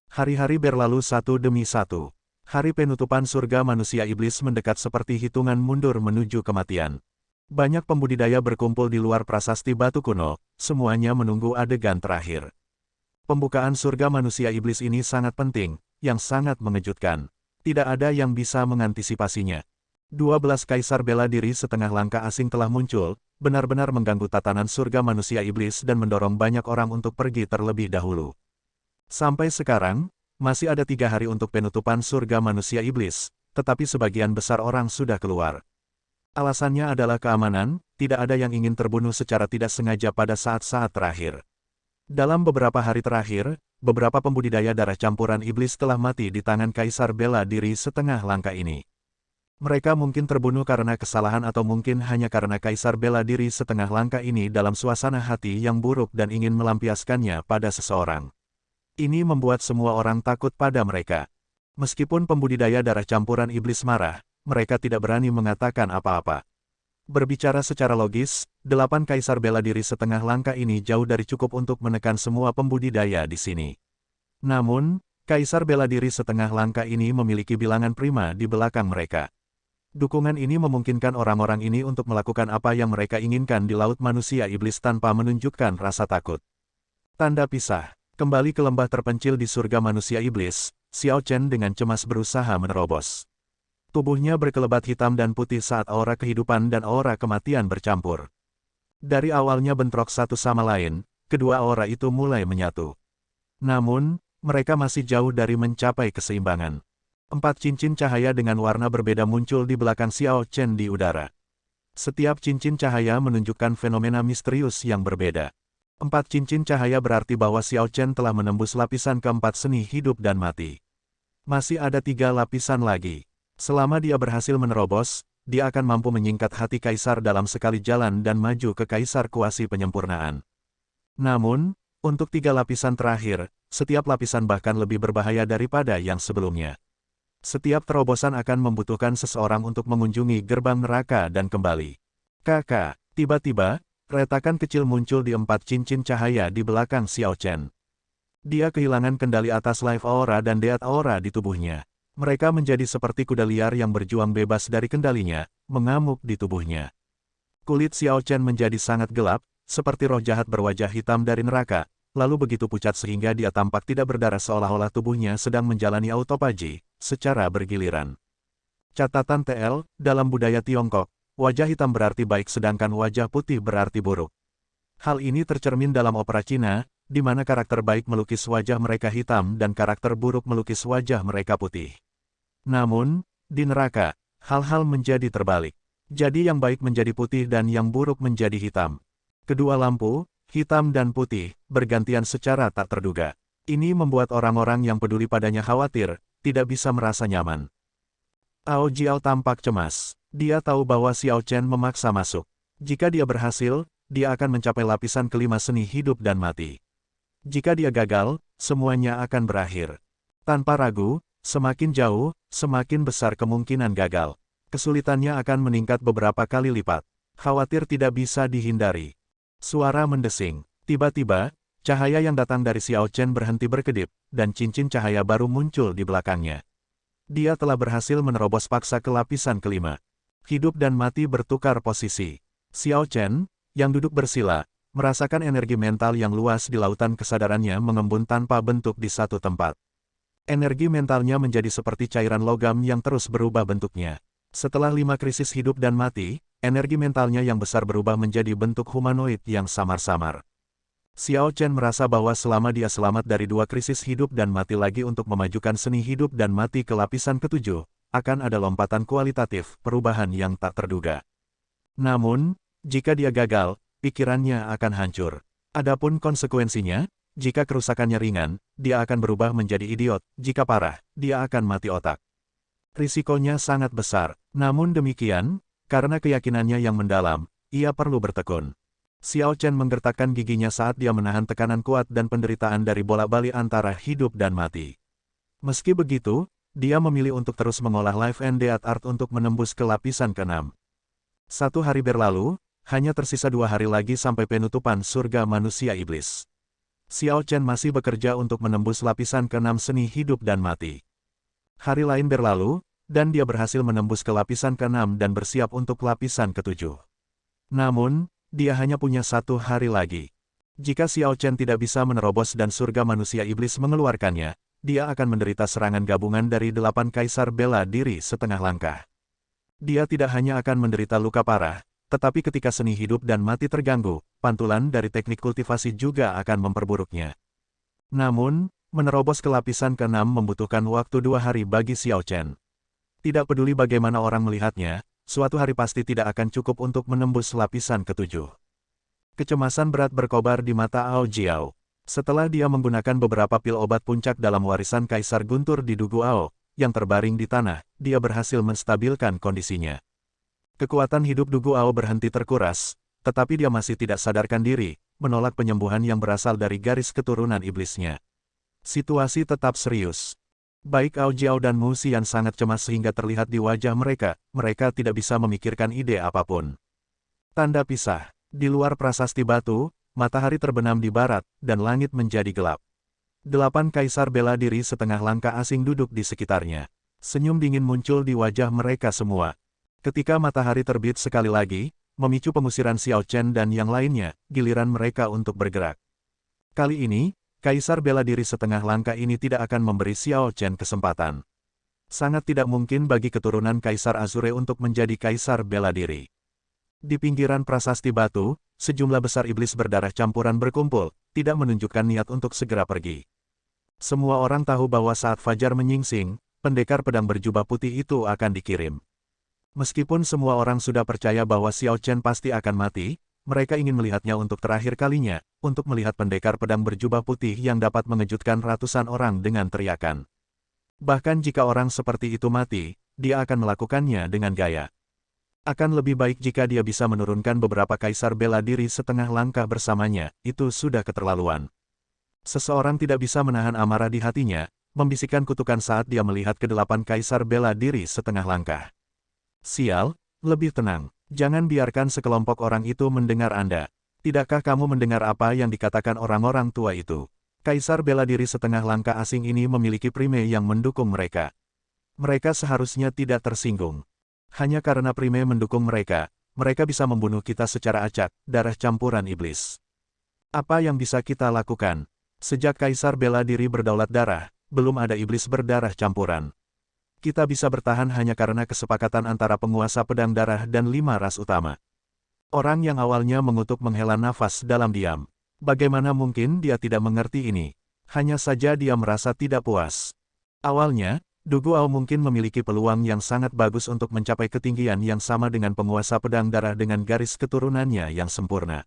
Hari-hari berlalu satu demi satu. Hari penutupan surga manusia iblis mendekat seperti hitungan mundur menuju kematian. Banyak pembudidaya berkumpul di luar prasasti batu kuno, semuanya menunggu adegan terakhir. Pembukaan surga manusia iblis ini sangat penting, yang sangat mengejutkan. Tidak ada yang bisa mengantisipasinya. 12 kaisar bela diri setengah langkah asing telah muncul, benar-benar mengganggu tatanan surga manusia iblis dan mendorong banyak orang untuk pergi terlebih dahulu. Sampai sekarang, masih ada 3 hari untuk penutupan surga manusia iblis, tetapi sebagian besar orang sudah keluar. Alasannya adalah keamanan, tidak ada yang ingin terbunuh secara tidak sengaja pada saat-saat terakhir. Dalam beberapa hari terakhir, beberapa pembudidaya darah campuran iblis telah mati di tangan kaisar bela diri setengah langkah ini. Mereka mungkin terbunuh karena kesalahan atau mungkin hanya karena kaisar bela diri setengah langkah ini dalam suasana hati yang buruk dan ingin melampiaskannya pada seseorang. Ini membuat semua orang takut pada mereka. Meskipun pembudidaya darah campuran iblis marah, mereka tidak berani mengatakan apa-apa. Berbicara secara logis, 8 kaisar bela diri setengah langkah ini jauh dari cukup untuk menekan semua pembudidaya di sini. Namun, kaisar bela diri setengah langkah ini memiliki bilangan prima di belakang mereka. Dukungan ini memungkinkan orang-orang ini untuk melakukan apa yang mereka inginkan di Laut Manusia Iblis tanpa menunjukkan rasa takut. Tanda pisah. Kembali ke lembah terpencil di surga manusia iblis, Xiao Chen dengan cemas berusaha menerobos. Tubuhnya berkelebat hitam dan putih saat aura kehidupan dan aura kematian bercampur. Dari awalnya bentrok satu sama lain, kedua aura itu mulai menyatu. Namun, mereka masih jauh dari mencapai keseimbangan. 4 cincin cahaya dengan warna berbeda muncul di belakang Xiao Chen di udara. Setiap cincin cahaya menunjukkan fenomena misterius yang berbeda. 4 cincin cahaya berarti bahwa Xiao Chen telah menembus lapisan keempat seni hidup dan mati. Masih ada 3 lapisan lagi. Selama dia berhasil menerobos, dia akan mampu menyingkat hati kaisar dalam sekali jalan dan maju ke kaisar kuasi penyempurnaan. Namun, untuk 3 lapisan terakhir, setiap lapisan bahkan lebih berbahaya daripada yang sebelumnya. Setiap terobosan akan membutuhkan seseorang untuk mengunjungi gerbang neraka dan kembali. Kakak, tiba-tiba, retakan kecil muncul di 4 cincin cahaya di belakang Xiao Chen. Dia kehilangan kendali atas Life Aura dan Death Aura di tubuhnya. Mereka menjadi seperti kuda liar yang berjuang bebas dari kendalinya, mengamuk di tubuhnya. Kulit Xiao Chen menjadi sangat gelap, seperti roh jahat berwajah hitam dari neraka, lalu begitu pucat sehingga dia tampak tidak berdarah seolah-olah tubuhnya sedang menjalani autophagy, secara bergiliran. Catatan TL, dalam budaya Tiongkok, wajah hitam berarti baik sedangkan wajah putih berarti buruk. Hal ini tercermin dalam opera Cina, di mana karakter baik melukis wajah mereka hitam dan karakter buruk melukis wajah mereka putih. Namun, di neraka, hal-hal menjadi terbalik. Jadi yang baik menjadi putih dan yang buruk menjadi hitam. Kedua lampu, hitam dan putih, bergantian secara tak terduga. Ini membuat orang-orang yang peduli padanya khawatir, tidak bisa merasa nyaman. Ao Jiao tampak cemas. Dia tahu bahwa Xiao Chen memaksa masuk. Jika dia berhasil, dia akan mencapai lapisan kelima seni hidup dan mati. Jika dia gagal, semuanya akan berakhir. Tanpa ragu, semakin jauh, semakin besar kemungkinan gagal. Kesulitannya akan meningkat beberapa kali lipat. Khawatir tidak bisa dihindari. Suara mendesing. Tiba-tiba, cahaya yang datang dari Xiao Chen berhenti berkedip, dan cincin cahaya baru muncul di belakangnya. Dia telah berhasil menerobos paksa ke lapisan kelima. Hidup dan mati bertukar posisi. Xiao Chen, yang duduk bersila, merasakan energi mental yang luas di lautan kesadarannya mengembun tanpa bentuk di satu tempat. Energi mentalnya menjadi seperti cairan logam yang terus berubah bentuknya. Setelah 5 krisis hidup dan mati, energi mentalnya yang besar berubah menjadi bentuk humanoid yang samar-samar. Xiao Chen merasa bahwa selama dia selamat dari 2 krisis hidup dan mati lagi untuk memajukan seni hidup dan mati ke lapisan ke-7, akan ada lompatan kualitatif, perubahan yang tak terduga. Namun, jika dia gagal, pikirannya akan hancur. Adapun konsekuensinya, jika kerusakannya ringan, dia akan berubah menjadi idiot, jika parah, dia akan mati otak. Risikonya sangat besar, namun demikian, karena keyakinannya yang mendalam, ia perlu bertekun. Xiao Chen menggertakkan giginya saat dia menahan tekanan kuat dan penderitaan dari bolak-balik antara hidup dan mati. Meski begitu, dia memilih untuk terus mengolah Life and Death Art untuk menembus ke lapisan ke-6. 1 hari berlalu, hanya tersisa 2 hari lagi sampai penutupan surga manusia iblis. Xiao Chen masih bekerja untuk menembus lapisan ke-6 seni hidup dan mati. Hari lain berlalu, dan dia berhasil menembus ke lapisan ke-6 dan bersiap untuk lapisan ke-7. Namun, dia hanya punya 1 hari lagi. Jika Xiao Chen tidak bisa menerobos dan surga manusia iblis mengeluarkannya, dia akan menderita serangan gabungan dari 8 kaisar bela diri setengah langkah. Dia tidak hanya akan menderita luka parah, tetapi ketika seni hidup dan mati terganggu, pantulan dari teknik kultivasi juga akan memperburuknya. Namun, menerobos ke lapisan ke-6 membutuhkan waktu 2 hari bagi Xiao Chen. Tidak peduli bagaimana orang melihatnya, suatu hari pasti tidak akan cukup untuk menembus lapisan ke-7. Kecemasan berat berkobar di mata Ao Jiao. Setelah dia menggunakan beberapa pil obat puncak dalam warisan Kaisar Guntur di Dugu Ao, yang terbaring di tanah, dia berhasil menstabilkan kondisinya. Kekuatan hidup Dugu Ao berhenti terkuras, tetapi dia masih tidak sadarkan diri, menolak penyembuhan yang berasal dari garis keturunan iblisnya. Situasi tetap serius. Baik Ao Jiao dan Mu Xian sangat cemas sehingga terlihat di wajah mereka tidak bisa memikirkan ide apapun. Tanda pisah. Di luar prasasti batu, matahari terbenam di barat, dan langit menjadi gelap. 8 kaisar bela diri setengah langkah asing duduk di sekitarnya. Senyum dingin muncul di wajah mereka semua. Ketika matahari terbit sekali lagi, memicu pengusiran Xiao Chen dan yang lainnya, giliran mereka untuk bergerak. Kali ini, kaisar bela diri setengah langkah ini tidak akan memberi Xiao Chen kesempatan. Sangat tidak mungkin bagi keturunan Kaisar Azure untuk menjadi kaisar bela diri. Di pinggiran prasasti batu, sejumlah besar iblis berdarah campuran berkumpul, tidak menunjukkan niat untuk segera pergi. Semua orang tahu bahwa saat fajar menyingsing, pendekar pedang berjubah putih itu akan dikirim. Meskipun semua orang sudah percaya bahwa Xiao Chen pasti akan mati, mereka ingin melihatnya untuk terakhir kalinya, untuk melihat pendekar pedang berjubah putih yang dapat mengejutkan ratusan orang dengan teriakan. Bahkan jika orang seperti itu mati, dia akan melakukannya dengan gaya. Akan lebih baik jika dia bisa menurunkan beberapa kaisar bela diri setengah langkah bersamanya, itu sudah keterlaluan. Seseorang tidak bisa menahan amarah di hatinya, membisikkan kutukan saat dia melihat ke-8 kaisar bela diri setengah langkah. Sial, lebih tenang. Jangan biarkan sekelompok orang itu mendengar Anda. Tidakkah kamu mendengar apa yang dikatakan orang-orang tua itu? Kaisar bela diri setengah langkah asing ini memiliki prime yang mendukung mereka. Mereka seharusnya tidak tersinggung. Hanya karena prime mendukung mereka, mereka bisa membunuh kita secara acak, darah campuran iblis. Apa yang bisa kita lakukan? Sejak kaisar bela diri berdaulat darah, belum ada iblis berdarah campuran. Kita bisa bertahan hanya karena kesepakatan antara penguasa pedang darah dan 5 ras utama. Orang yang awalnya mengutuk menghela nafas dalam diam. Bagaimana mungkin dia tidak mengerti ini? Hanya saja dia merasa tidak puas. Awalnya, Du Guao mungkin memiliki peluang yang sangat bagus untuk mencapai ketinggian yang sama dengan penguasa pedang darah dengan garis keturunannya yang sempurna.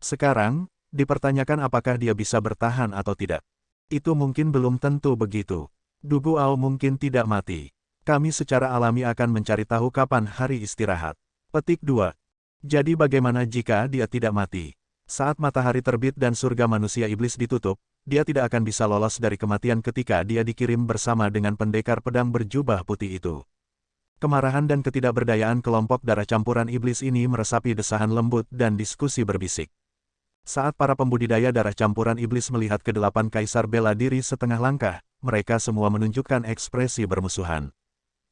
Sekarang, dipertanyakan apakah dia bisa bertahan atau tidak. Itu mungkin belum tentu begitu. Du Guao mungkin tidak mati. Kami secara alami akan mencari tahu kapan hari istirahat. Petik 2. Jadi bagaimana jika dia tidak mati? Saat matahari terbit dan surga manusia iblis ditutup, dia tidak akan bisa lolos dari kematian ketika dia dikirim bersama dengan pendekar pedang berjubah putih itu. Kemarahan dan ketidakberdayaan kelompok darah campuran iblis ini meresapi desahan lembut dan diskusi berbisik. Saat para pembudidaya darah campuran iblis melihat ke-8 kaisar bela diri setengah langkah, mereka semua menunjukkan ekspresi bermusuhan.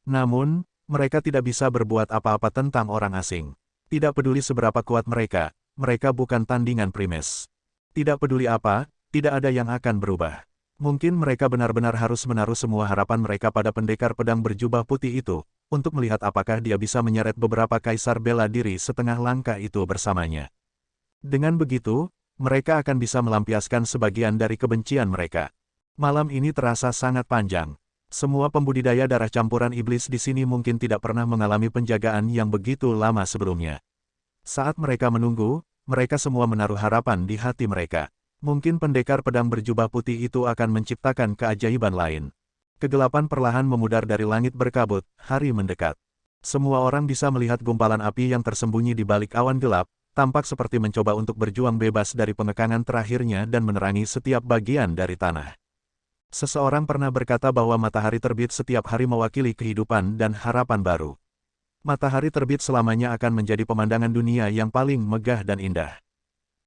Namun, mereka tidak bisa berbuat apa-apa tentang orang asing. Tidak peduli seberapa kuat mereka, mereka bukan tandingan primes. Tidak peduli apa, tidak ada yang akan berubah. Mungkin mereka benar-benar harus menaruh semua harapan mereka pada pendekar pedang berjubah putih itu, untuk melihat apakah dia bisa menyeret beberapa kaisar bela diri setengah langkah itu bersamanya. Dengan begitu, mereka akan bisa melampiaskan sebagian dari kebencian mereka. Malam ini terasa sangat panjang. Semua pembudidaya darah campuran iblis di sini mungkin tidak pernah mengalami penjagaan yang begitu lama sebelumnya. Saat mereka menunggu, mereka semua menaruh harapan di hati mereka. Mungkin pendekar pedang berjubah putih itu akan menciptakan keajaiban lain. Kegelapan perlahan memudar dari langit berkabut, hari mendekat. Semua orang bisa melihat gumpalan api yang tersembunyi di balik awan gelap, tampak seperti mencoba untuk berjuang bebas dari pengekangan terakhirnya dan menerangi setiap bagian dari tanah. Seseorang pernah berkata bahwa matahari terbit setiap hari mewakili kehidupan dan harapan baru. Matahari terbit selamanya akan menjadi pemandangan dunia yang paling megah dan indah.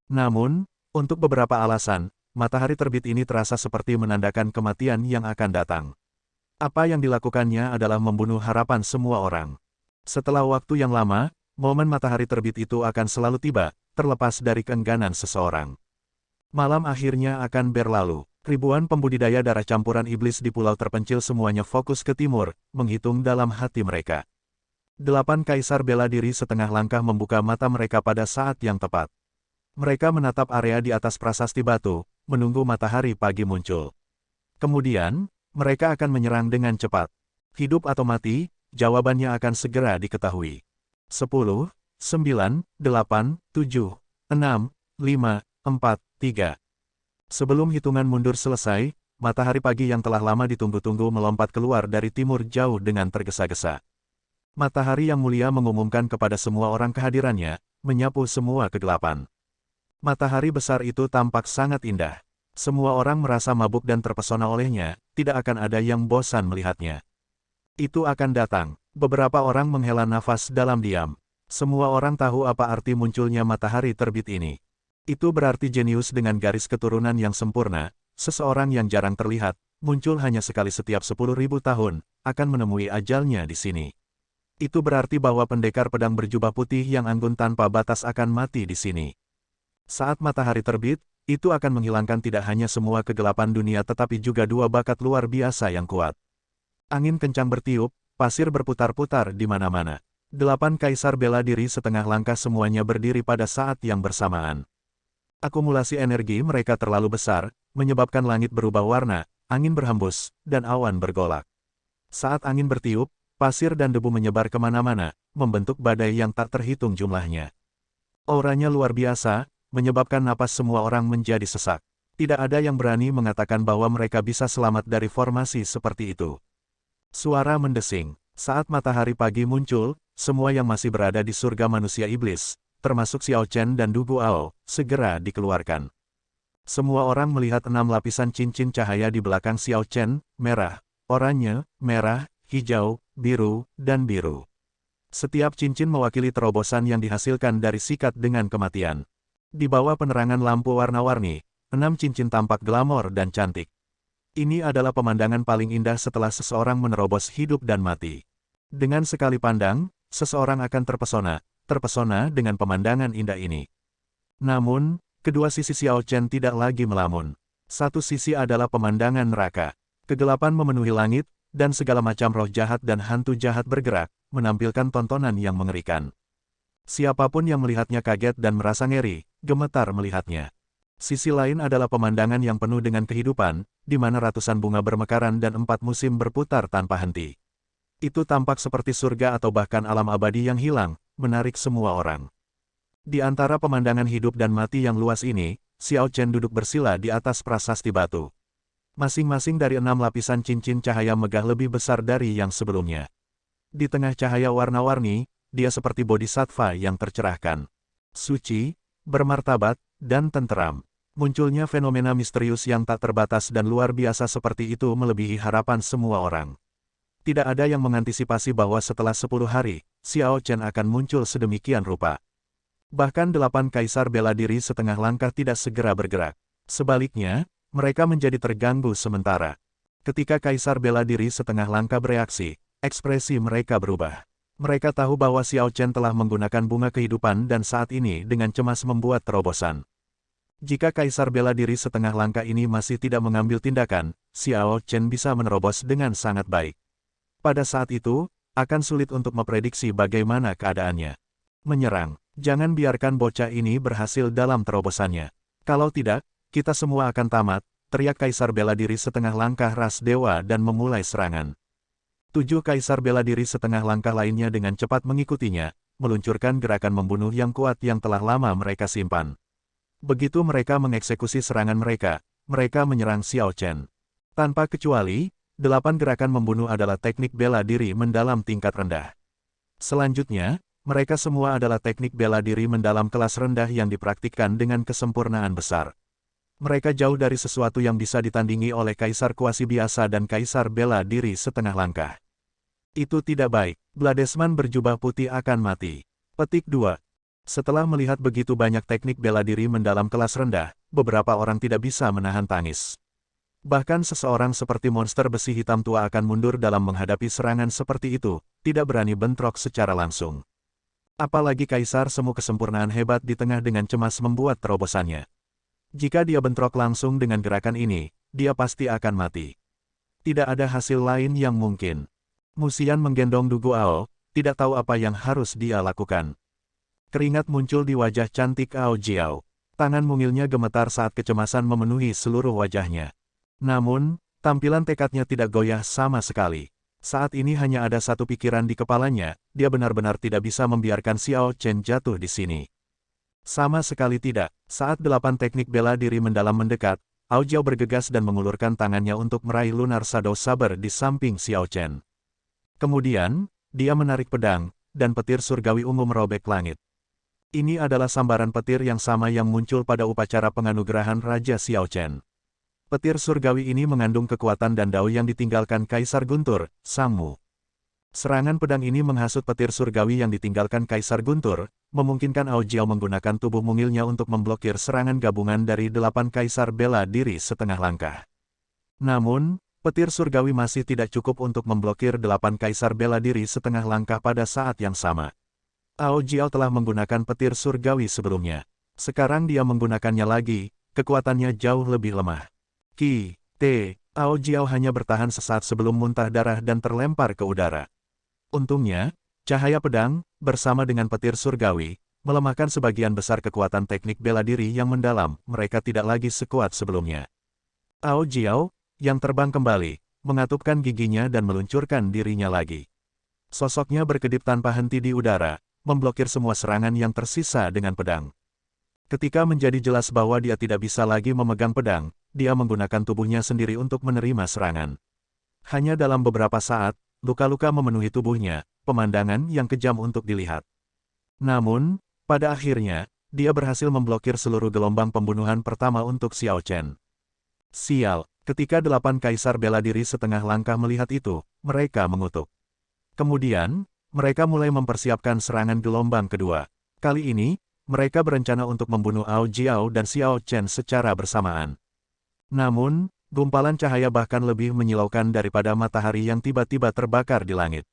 Namun, untuk beberapa alasan, matahari terbit ini terasa seperti menandakan kematian yang akan datang. Apa yang dilakukannya adalah membunuh harapan semua orang. Setelah waktu yang lama, momen matahari terbit itu akan selalu tiba, terlepas dari keengganan seseorang. Malam akhirnya akan berlalu. Ribuan pembudidaya darah campuran iblis di pulau terpencil semuanya fokus ke timur, menghitung dalam hati mereka. 8 kaisar bela diri setengah langkah membuka mata mereka pada saat yang tepat. Mereka menatap area di atas prasasti batu, menunggu matahari pagi muncul. Kemudian, mereka akan menyerang dengan cepat. Hidup atau mati, jawabannya akan segera diketahui. 10, 9, 8, 7, 6, 5, 4, 3. Sebelum hitungan mundur selesai, matahari pagi yang telah lama ditunggu-tunggu melompat keluar dari timur jauh dengan tergesa-gesa. Matahari yang mulia mengumumkan kepada semua orang kehadirannya, menyapu semua kegelapan. Matahari besar itu tampak sangat indah. Semua orang merasa mabuk dan terpesona olehnya, tidak akan ada yang bosan melihatnya. Itu akan datang. Beberapa orang menghela nafas dalam diam. Semua orang tahu apa arti munculnya matahari terbit ini. Itu berarti jenius dengan garis keturunan yang sempurna, seseorang yang jarang terlihat, muncul hanya sekali setiap 10.000 tahun, akan menemui ajalnya di sini. Itu berarti bahwa pendekar pedang berjubah putih yang anggun tanpa batas akan mati di sini. Saat matahari terbit, itu akan menghilangkan tidak hanya semua kegelapan dunia tetapi juga dua bakat luar biasa yang kuat. Angin kencang bertiup, pasir berputar-putar di mana-mana. 8 kaisar bela diri setengah langkah semuanya berdiri pada saat yang bersamaan. Akumulasi energi mereka terlalu besar, menyebabkan langit berubah warna, angin berhembus, dan awan bergolak. Saat angin bertiup, pasir dan debu menyebar kemana-mana, membentuk badai yang tak terhitung jumlahnya. Auranya luar biasa, menyebabkan napas semua orang menjadi sesak. Tidak ada yang berani mengatakan bahwa mereka bisa selamat dari formasi seperti itu. Suara mendesing. Saat matahari pagi muncul, semua yang masih berada di surga manusia iblis, termasuk Xiao Chen dan Du Guao, segera dikeluarkan. Semua orang melihat 6 lapisan cincin cahaya di belakang Xiao Chen, merah, oranye, merah, hijau, biru, dan biru. Setiap cincin mewakili terobosan yang dihasilkan dari sikat dengan kematian. Di bawah penerangan lampu warna-warni, 6 cincin tampak glamor dan cantik. Ini adalah pemandangan paling indah setelah seseorang menerobos hidup dan mati. Dengan sekali pandang, seseorang akan terpesona dengan pemandangan indah ini. Namun, kedua sisi Xiao Chen tidak lagi melamun. Satu sisi adalah pemandangan neraka. Kegelapan memenuhi langit, dan segala macam roh jahat dan hantu jahat bergerak, menampilkan tontonan yang mengerikan. Siapapun yang melihatnya kaget dan merasa ngeri, gemetar melihatnya. Sisi lain adalah pemandangan yang penuh dengan kehidupan, di mana ratusan bunga bermekaran dan 4 musim berputar tanpa henti. Itu tampak seperti surga atau bahkan alam abadi yang hilang, menarik semua orang. Di antara pemandangan hidup dan mati yang luas ini, Xiao Chen duduk bersila di atas prasasti batu. Masing-masing dari 6 lapisan cincin cahaya megah lebih besar dari yang sebelumnya. Di tengah cahaya warna-warni, dia seperti bodhisattva yang tercerahkan. Suci, bermartabat, dan tenteram. Munculnya fenomena misterius yang tak terbatas dan luar biasa seperti itu melebihi harapan semua orang. Tidak ada yang mengantisipasi bahwa setelah 10 hari, Xiao Chen akan muncul sedemikian rupa. Bahkan 8 kaisar bela diri setengah langkah tidak segera bergerak. Sebaliknya, mereka menjadi terganggu sementara. Ketika kaisar bela diri setengah langkah bereaksi, ekspresi mereka berubah. Mereka tahu bahwa Xiao Chen telah menggunakan bunga kehidupan dan saat ini dengan cemas membuat terobosan. Jika kaisar bela diri setengah langkah ini masih tidak mengambil tindakan, Xiao Chen bisa menerobos dengan sangat baik. Pada saat itu, akan sulit untuk memprediksi bagaimana keadaannya. Menyerang, jangan biarkan bocah ini berhasil dalam terobosannya. Kalau tidak, kita semua akan tamat, teriak kaisar bela diri setengah langkah ras dewa dan memulai serangan. 7 kaisar bela diri setengah langkah lainnya dengan cepat mengikutinya, meluncurkan gerakan membunuh yang kuat yang telah lama mereka simpan. Begitu mereka mengeksekusi serangan mereka menyerang Xiao Chen. Tanpa kecuali, 8 gerakan membunuh adalah teknik bela diri mendalam tingkat rendah. Selanjutnya, mereka semua adalah teknik bela diri mendalam kelas rendah yang dipraktikkan dengan kesempurnaan besar. Mereka jauh dari sesuatu yang bisa ditandingi oleh kaisar kuasi biasa dan kaisar bela diri setengah langkah. Itu tidak baik, Bladesman berjubah putih akan mati. Petik 2. Setelah melihat begitu banyak teknik bela diri mendalam kelas rendah, beberapa orang tidak bisa menahan tangis. Bahkan seseorang seperti monster besi hitam tua akan mundur dalam menghadapi serangan seperti itu, tidak berani bentrok secara langsung. Apalagi kaisar semu kesempurnaan hebat di tengah dengan cemas membuat terobosannya. Jika dia bentrok langsung dengan gerakan ini, dia pasti akan mati. Tidak ada hasil lain yang mungkin. Musian menggendong Du Guao, tidak tahu apa yang harus dia lakukan. Keringat muncul di wajah cantik Ao Jiao. Tangan mungilnya gemetar saat kecemasan memenuhi seluruh wajahnya. Namun, tampilan tekadnya tidak goyah sama sekali. Saat ini hanya ada satu pikiran di kepalanya, dia benar-benar tidak bisa membiarkan Xiao Chen jatuh di sini. Sama sekali tidak. Saat 8 teknik bela diri mendalam mendekat, Ao Jiao bergegas dan mengulurkan tangannya untuk meraih Lunar Shadow Saber di samping Xiao Chen. Kemudian, dia menarik pedang, dan petir surgawi ungu merobek langit. Ini adalah sambaran petir yang sama yang muncul pada upacara penganugerahan Raja Xiao Chen. Petir surgawi ini mengandung kekuatan dan dao yang ditinggalkan Kaisar Guntur, Sang Mu. Serangan pedang ini menghasut petir surgawi yang ditinggalkan Kaisar Guntur, memungkinkan Ao Jiao menggunakan tubuh mungilnya untuk memblokir serangan gabungan dari 8 Kaisar bela diri setengah langkah. Namun, petir surgawi masih tidak cukup untuk memblokir 8 Kaisar bela diri setengah langkah pada saat yang sama. Ao Jiao telah menggunakan petir surgawi sebelumnya. Sekarang dia menggunakannya lagi, kekuatannya jauh lebih lemah. Ao Jiao hanya bertahan sesaat sebelum muntah darah dan terlempar ke udara. Untungnya, cahaya pedang, bersama dengan petir surgawi, melemahkan sebagian besar kekuatan teknik bela diri yang mendalam, mereka tidak lagi sekuat sebelumnya. Ao Jiao, yang terbang kembali, mengatupkan giginya dan meluncurkan dirinya lagi. Sosoknya berkedip tanpa henti di udara, memblokir semua serangan yang tersisa dengan pedang. Ketika menjadi jelas bahwa dia tidak bisa lagi memegang pedang, dia menggunakan tubuhnya sendiri untuk menerima serangan. Hanya dalam beberapa saat, luka-luka memenuhi tubuhnya, pemandangan yang kejam untuk dilihat. Namun, pada akhirnya, dia berhasil memblokir seluruh gelombang pembunuhan pertama untuk Xiao Chen. Sial, ketika 8 Kaisar bela diri setengah langkah melihat itu, mereka mengutuk. Kemudian, mereka mulai mempersiapkan serangan gelombang kedua. Kali ini, mereka berencana untuk membunuh Ao Jiao dan Xiao Chen secara bersamaan. Namun, gumpalan cahaya bahkan lebih menyilaukan daripada matahari yang tiba-tiba terbakar di langit.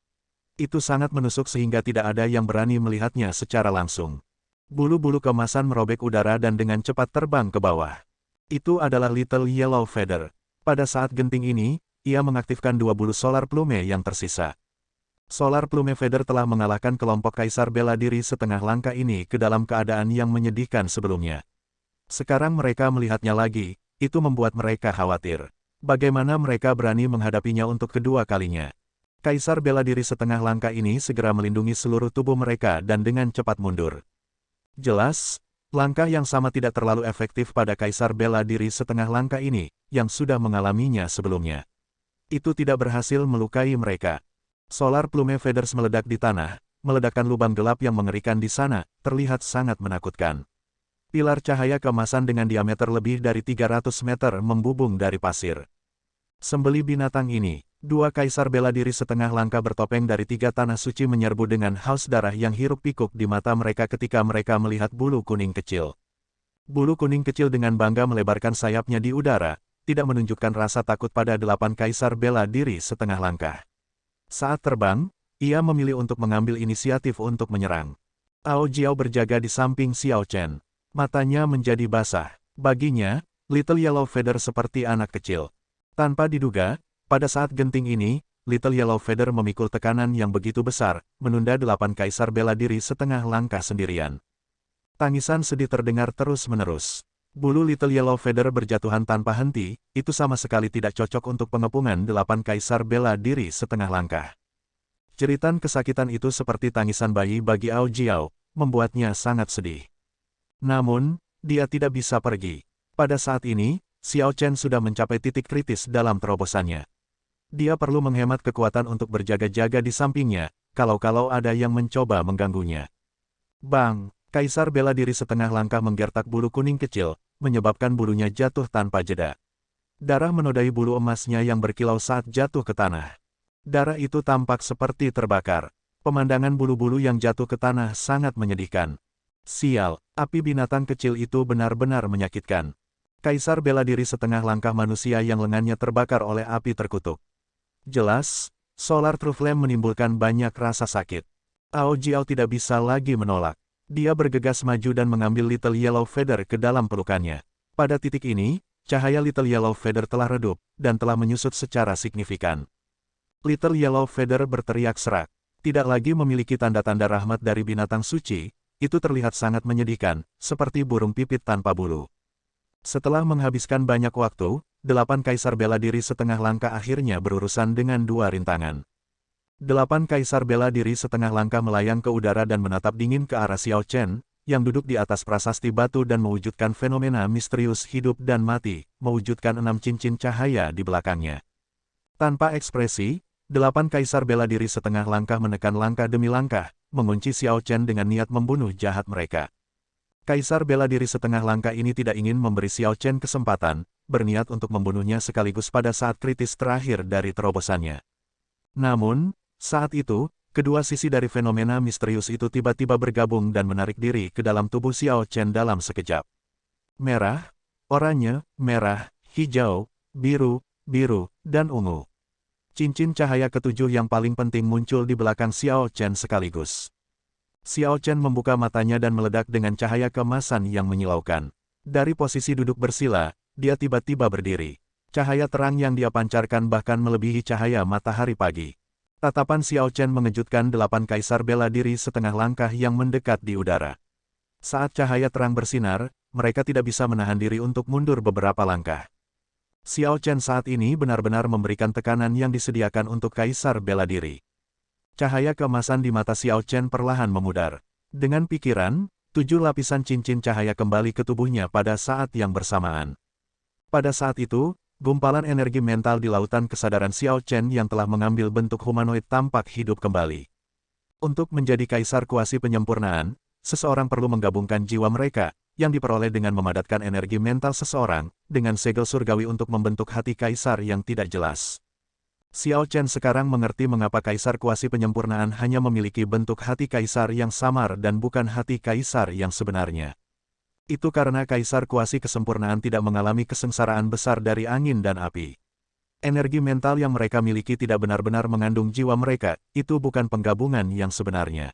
Itu sangat menusuk sehingga tidak ada yang berani melihatnya secara langsung. Bulu-bulu keemasan merobek udara dan dengan cepat terbang ke bawah. Itu adalah Little Yellow Feather. Pada saat genting ini, ia mengaktifkan 2 bulu Solar Plume yang tersisa. Solar Plume Feather telah mengalahkan kelompok Kaisar bela diri setengah langkah ini ke dalam keadaan yang menyedihkan sebelumnya. Sekarang mereka melihatnya lagi, itu membuat mereka khawatir. Bagaimana mereka berani menghadapinya untuk kedua kalinya? Kaisar bela diri setengah langkah ini segera melindungi seluruh tubuh mereka dan dengan cepat mundur. Jelas, langkah yang sama tidak terlalu efektif pada Kaisar bela diri setengah langkah ini, yang sudah mengalaminya sebelumnya. Itu tidak berhasil melukai mereka. Solar Plume Feathers meledak di tanah, meledakkan lubang gelap yang mengerikan di sana, terlihat sangat menakutkan. Pilar cahaya keemasan dengan diameter lebih dari 300 meter membubung dari pasir. Sembeli binatang ini, 2 Kaisar bela diri setengah langkah bertopeng dari 3 tanah suci menyerbu dengan haus darah yang hiruk-pikuk di mata mereka ketika mereka melihat bulu kuning kecil. Bulu kuning kecil dengan bangga melebarkan sayapnya di udara, tidak menunjukkan rasa takut pada 8 Kaisar bela diri setengah langkah. Saat terbang, ia memilih untuk mengambil inisiatif untuk menyerang. Ao Jiao berjaga di samping Xiao Chen. Matanya menjadi basah. Baginya, Little Yellow Feather seperti anak kecil. Tanpa diduga, pada saat genting ini, Little Yellow Feather memikul tekanan yang begitu besar, menunda 8 Kaisar bela diri setengah langkah sendirian. Tangisan sedih terdengar terus-menerus. Bulu Little Yellow Feather berjatuhan tanpa henti, itu sama sekali tidak cocok untuk pengepungan 8 Kaisar bela diri setengah langkah. Jeritan kesakitan itu seperti tangisan bayi bagi Ao Jiao, membuatnya sangat sedih. Namun, dia tidak bisa pergi. Pada saat ini, Xiao Chen sudah mencapai titik kritis dalam terobosannya. Dia perlu menghemat kekuatan untuk berjaga-jaga di sampingnya, kalau-kalau ada yang mencoba mengganggunya. Bang! Kaisar bela diri setengah langkah menggertak bulu kuning kecil, menyebabkan bulunya jatuh tanpa jeda. Darah menodai bulu emasnya yang berkilau saat jatuh ke tanah. Darah itu tampak seperti terbakar. Pemandangan bulu-bulu yang jatuh ke tanah sangat menyedihkan. Sial, api binatang kecil itu benar-benar menyakitkan. Kaisar bela diri setengah langkah manusia yang lengannya terbakar oleh api terkutuk. Jelas, Solar True Flame menimbulkan banyak rasa sakit. Ao Jiao tidak bisa lagi menolak. Dia bergegas maju dan mengambil Little Yellow Feather ke dalam pelukannya. Pada titik ini, cahaya Little Yellow Feather telah redup, dan telah menyusut secara signifikan. Little Yellow Feather berteriak serak. Tidak lagi memiliki tanda-tanda rahmat dari binatang suci, itu terlihat sangat menyedihkan, seperti burung pipit tanpa bulu. Setelah menghabiskan banyak waktu, 8 Kaisar bela diri setengah langkah akhirnya berurusan dengan 2 rintangan. 8 Kaisar bela diri setengah langkah melayang ke udara dan menatap dingin ke arah Xiao Chen, yang duduk di atas prasasti batu dan mewujudkan fenomena misterius hidup dan mati, mewujudkan 6 cincin cahaya di belakangnya. Tanpa ekspresi, 8 Kaisar bela diri setengah langkah menekan langkah demi langkah, mengunci Xiao Chen dengan niat membunuh jahat mereka. Kaisar bela diri setengah langkah ini tidak ingin memberi Xiao Chen kesempatan, berniat untuk membunuhnya sekaligus pada saat kritis terakhir dari terobosannya. Namun, Saat itu, kedua sisi dari fenomena misterius itu tiba-tiba bergabung dan menarik diri ke dalam tubuh Xiao Chen dalam sekejap. Merah, oranye, merah, hijau, biru, biru, dan ungu. Cincin cahaya ketujuh yang paling penting muncul di belakang Xiao Chen sekaligus. Xiao Chen membuka matanya dan meledak dengan cahaya keemasan yang menyilaukan. Dari posisi duduk bersila, dia tiba-tiba berdiri. Cahaya terang yang dia pancarkan bahkan melebihi cahaya matahari pagi. Tatapan Xiao Chen mengejutkan 8 kaisar bela diri setengah langkah yang mendekat di udara. Saat cahaya terang bersinar, mereka tidak bisa menahan diri untuk mundur beberapa langkah. Xiao Chen saat ini benar-benar memberikan tekanan yang disediakan untuk kaisar bela diri. Cahaya keemasan di mata Xiao Chen perlahan memudar. Dengan pikiran, 7 lapisan cincin cahaya kembali ke tubuhnya pada saat yang bersamaan. Pada saat itu, gumpalan energi mental di lautan kesadaran Xiao Chen yang telah mengambil bentuk humanoid tampak hidup kembali. Untuk menjadi kaisar kuasi penyempurnaan, seseorang perlu menggabungkan jiwa mereka, yang diperoleh dengan memadatkan energi mental seseorang, dengan segel surgawi untuk membentuk hati kaisar yang tidak jelas. Xiao Chen sekarang mengerti mengapa kaisar kuasi penyempurnaan hanya memiliki bentuk hati kaisar yang samar dan bukan hati kaisar yang sebenarnya. Itu karena kaisar kuasi kesempurnaan tidak mengalami kesengsaraan besar dari angin dan api. Energi mental yang mereka miliki tidak benar-benar mengandung jiwa mereka, itu bukan penggabungan yang sebenarnya.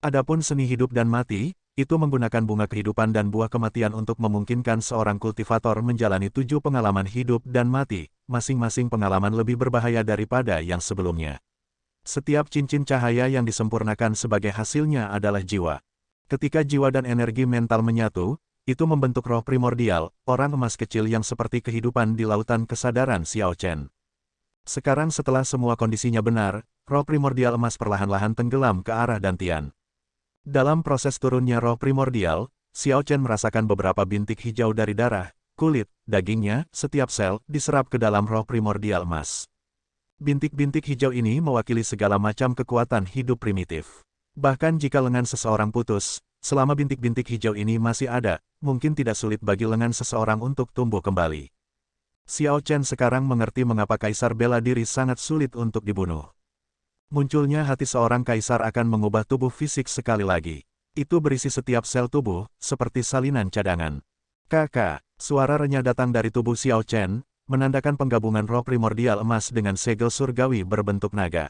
Adapun seni hidup dan mati, itu menggunakan bunga kehidupan dan buah kematian untuk memungkinkan seorang kultivator menjalani 7 pengalaman hidup dan mati, masing-masing pengalaman lebih berbahaya daripada yang sebelumnya. Setiap cincin cahaya yang disempurnakan sebagai hasilnya adalah jiwa. Ketika jiwa dan energi mental menyatu, itu membentuk roh primordial, orang emas kecil yang seperti kehidupan di lautan kesadaran Xiao Chen. Sekarang setelah semua kondisinya benar, roh primordial emas perlahan-lahan tenggelam ke arah dantian. Dalam proses turunnya roh primordial, Xiao Chen merasakan beberapa bintik hijau dari darah, kulit, dagingnya, setiap sel, diserap ke dalam roh primordial emas. Bintik-bintik hijau ini mewakili segala macam kekuatan hidup primitif. Bahkan jika lengan seseorang putus, selama bintik-bintik hijau ini masih ada, mungkin tidak sulit bagi lengan seseorang untuk tumbuh kembali. Xiao Chen sekarang mengerti mengapa kaisar bela diri sangat sulit untuk dibunuh. Munculnya hati seorang kaisar akan mengubah tubuh fisik sekali lagi. Itu berisi setiap sel tubuh, seperti salinan cadangan. Kakak, suara renyah datang dari tubuh Xiao Chen, menandakan penggabungan roh primordial emas dengan segel surgawi berbentuk naga.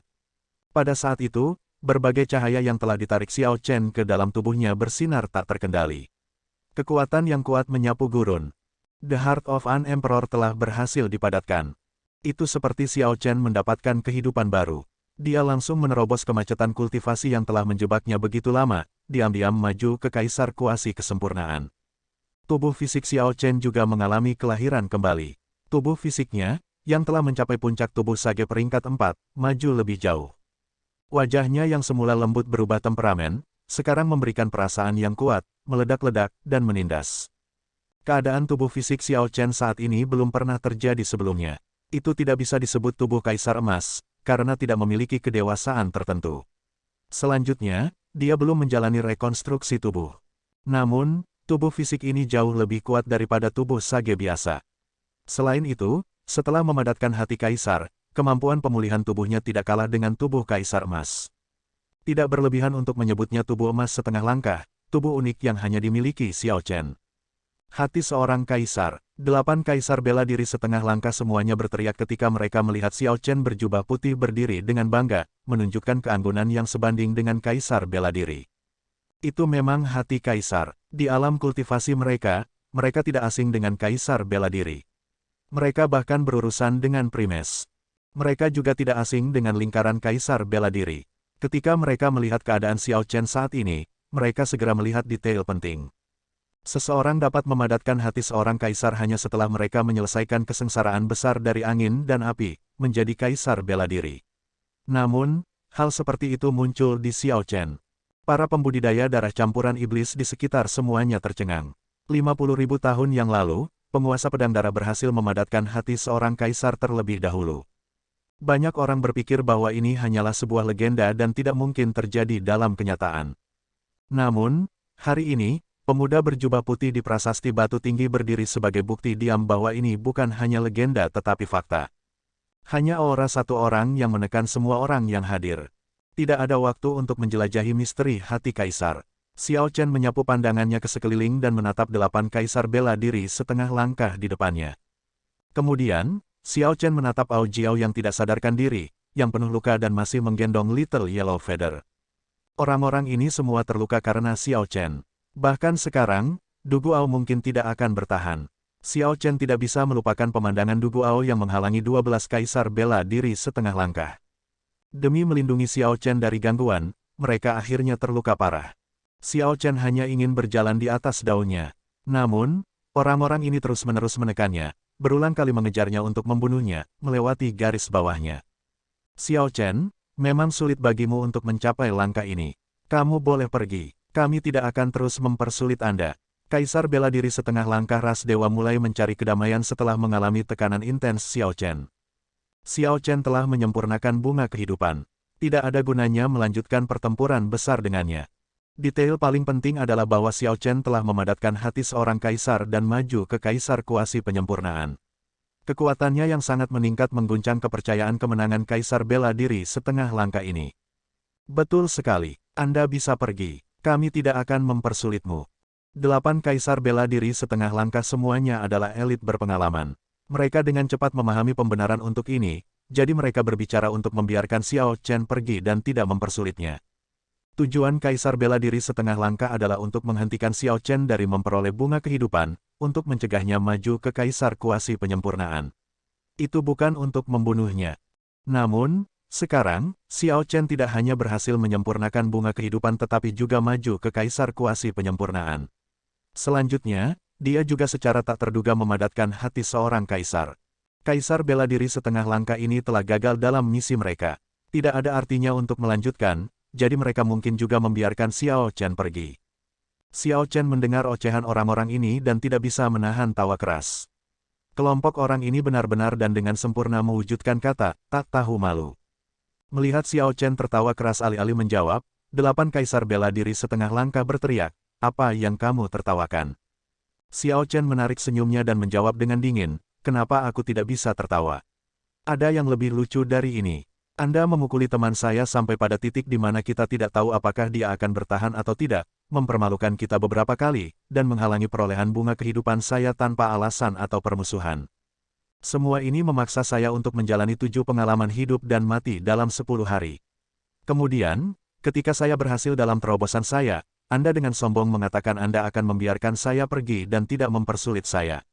Pada saat itu, berbagai cahaya yang telah ditarik Xiao Chen ke dalam tubuhnya bersinar tak terkendali. Kekuatan yang kuat menyapu gurun. The Heart of an Emperor telah berhasil dipadatkan. Itu seperti Xiao Chen mendapatkan kehidupan baru. Dia langsung menerobos kemacetan kultivasi yang telah menjebaknya begitu lama, diam-diam maju ke kaisar kuasi kesempurnaan. Tubuh fisik Xiao Chen juga mengalami kelahiran kembali. Tubuh fisiknya, yang telah mencapai puncak tubuh Sage peringkat 4, maju lebih jauh. Wajahnya yang semula lembut berubah temperamen, sekarang memberikan perasaan yang kuat, meledak-ledak, dan menindas. Keadaan tubuh fisik Xiao Chen saat ini belum pernah terjadi sebelumnya. Itu tidak bisa disebut tubuh kaisar emas, karena tidak memiliki kedewasaan tertentu. Selanjutnya, dia belum menjalani rekonstruksi tubuh. Namun, tubuh fisik ini jauh lebih kuat daripada tubuh Sage biasa. Selain itu, setelah memadatkan hati kaisar, kemampuan pemulihan tubuhnya tidak kalah dengan tubuh kaisar emas. Tidak berlebihan untuk menyebutnya tubuh emas setengah langkah, tubuh unik yang hanya dimiliki Xiao Chen. Hati seorang kaisar, 8 kaisar bela diri setengah langkah semuanya berteriak ketika mereka melihat Xiao Chen berjubah putih berdiri dengan bangga, menunjukkan keanggunan yang sebanding dengan kaisar bela diri. Itu memang hati kaisar. Di alam kultivasi mereka, mereka tidak asing dengan kaisar bela diri. Mereka bahkan berurusan dengan primes. Mereka juga tidak asing dengan lingkaran kaisar bela diri. Ketika mereka melihat keadaan Xiao Chen saat ini, mereka segera melihat detail penting. Seseorang dapat memadatkan hati seorang kaisar hanya setelah mereka menyelesaikan kesengsaraan besar dari angin dan api, menjadi kaisar bela diri. Namun, hal seperti itu muncul di Xiao Chen. Para pembudidaya darah campuran iblis di sekitar semuanya tercengang. 50.000 tahun yang lalu, penguasa pedang darah berhasil memadatkan hati seorang kaisar terlebih dahulu. Banyak orang berpikir bahwa ini hanyalah sebuah legenda dan tidak mungkin terjadi dalam kenyataan. Namun, hari ini, pemuda berjubah putih di prasasti Batu Tinggi berdiri sebagai bukti diam bahwa ini bukan hanya legenda tetapi fakta. Hanya aura satu orang yang menekan semua orang yang hadir. Tidak ada waktu untuk menjelajahi misteri hati kaisar. Xiao Chen menyapu pandangannya ke sekeliling dan menatap 8 kaisar bela diri setengah langkah di depannya. Kemudian, Xiao Chen menatap Ao Jiao yang tidak sadarkan diri, yang penuh luka dan masih menggendong Little Yellow Feather. Orang-orang ini semua terluka karena Xiao Chen. Bahkan sekarang, Du Guao mungkin tidak akan bertahan. Xiao Chen tidak bisa melupakan pemandangan Du Guao yang menghalangi 12 kaisar bela diri setengah langkah. Demi melindungi Xiao Chen dari gangguan, mereka akhirnya terluka parah. Xiao Chen hanya ingin berjalan di atas daunnya. Namun, orang-orang ini terus-menerus menekannya, berulang kali mengejarnya untuk membunuhnya, melewati garis bawahnya. Xiao Chen, memang sulit bagimu untuk mencapai langkah ini. Kamu boleh pergi, kami tidak akan terus mempersulit Anda. Kaisar bela diri setengah langkah ras dewa mulai mencari kedamaian setelah mengalami tekanan intens Xiao Chen. Xiao Chen telah menyempurnakan bunga kehidupan. Tidak ada gunanya melanjutkan pertempuran besar dengannya. Detail paling penting adalah bahwa Xiao Chen telah memadatkan hati seorang kaisar dan maju ke kaisar kuasi penyempurnaan. Kekuatannya yang sangat meningkat mengguncang kepercayaan kemenangan kaisar bela diri setengah langkah ini. Betul sekali, Anda bisa pergi. Kami tidak akan mempersulitmu. 8 kaisar bela diri setengah langkah semuanya adalah elit berpengalaman. Mereka dengan cepat memahami pembenaran untuk ini, jadi mereka berbicara untuk membiarkan Xiao Chen pergi dan tidak mempersulitnya. Tujuan kaisar bela diri setengah langkah adalah untuk menghentikan Xiao Chen dari memperoleh bunga kehidupan, untuk mencegahnya maju ke kaisar kuasi penyempurnaan. Itu bukan untuk membunuhnya. Namun, sekarang, Xiao Chen tidak hanya berhasil menyempurnakan bunga kehidupan tetapi juga maju ke kaisar kuasi penyempurnaan. Selanjutnya, dia juga secara tak terduga memadatkan hati seorang kaisar. Kaisar bela diri setengah langkah ini telah gagal dalam misi mereka. Tidak ada artinya untuk melanjutkan, jadi mereka mungkin juga membiarkan Xiao Chen pergi. Xiao Chen mendengar ocehan orang-orang ini dan tidak bisa menahan tawa keras. Kelompok orang ini benar-benar dan dengan sempurna mewujudkan kata, tak tahu malu. Melihat Xiao Chen tertawa keras alih-alih menjawab, 8 kaisar bela diri setengah langkah berteriak, apa yang kamu tertawakan? Xiao Chen menarik senyumnya dan menjawab dengan dingin, kenapa aku tidak bisa tertawa? Ada yang lebih lucu dari ini. Anda memukuli teman saya sampai pada titik di mana kita tidak tahu apakah dia akan bertahan atau tidak, mempermalukan kita beberapa kali, dan menghalangi perolehan bunga kehidupan saya tanpa alasan atau permusuhan. Semua ini memaksa saya untuk menjalani 7 pengalaman hidup dan mati dalam 10 hari. Kemudian, ketika saya berhasil dalam terobosan saya, Anda dengan sombong mengatakan Anda akan membiarkan saya pergi dan tidak mempersulit saya.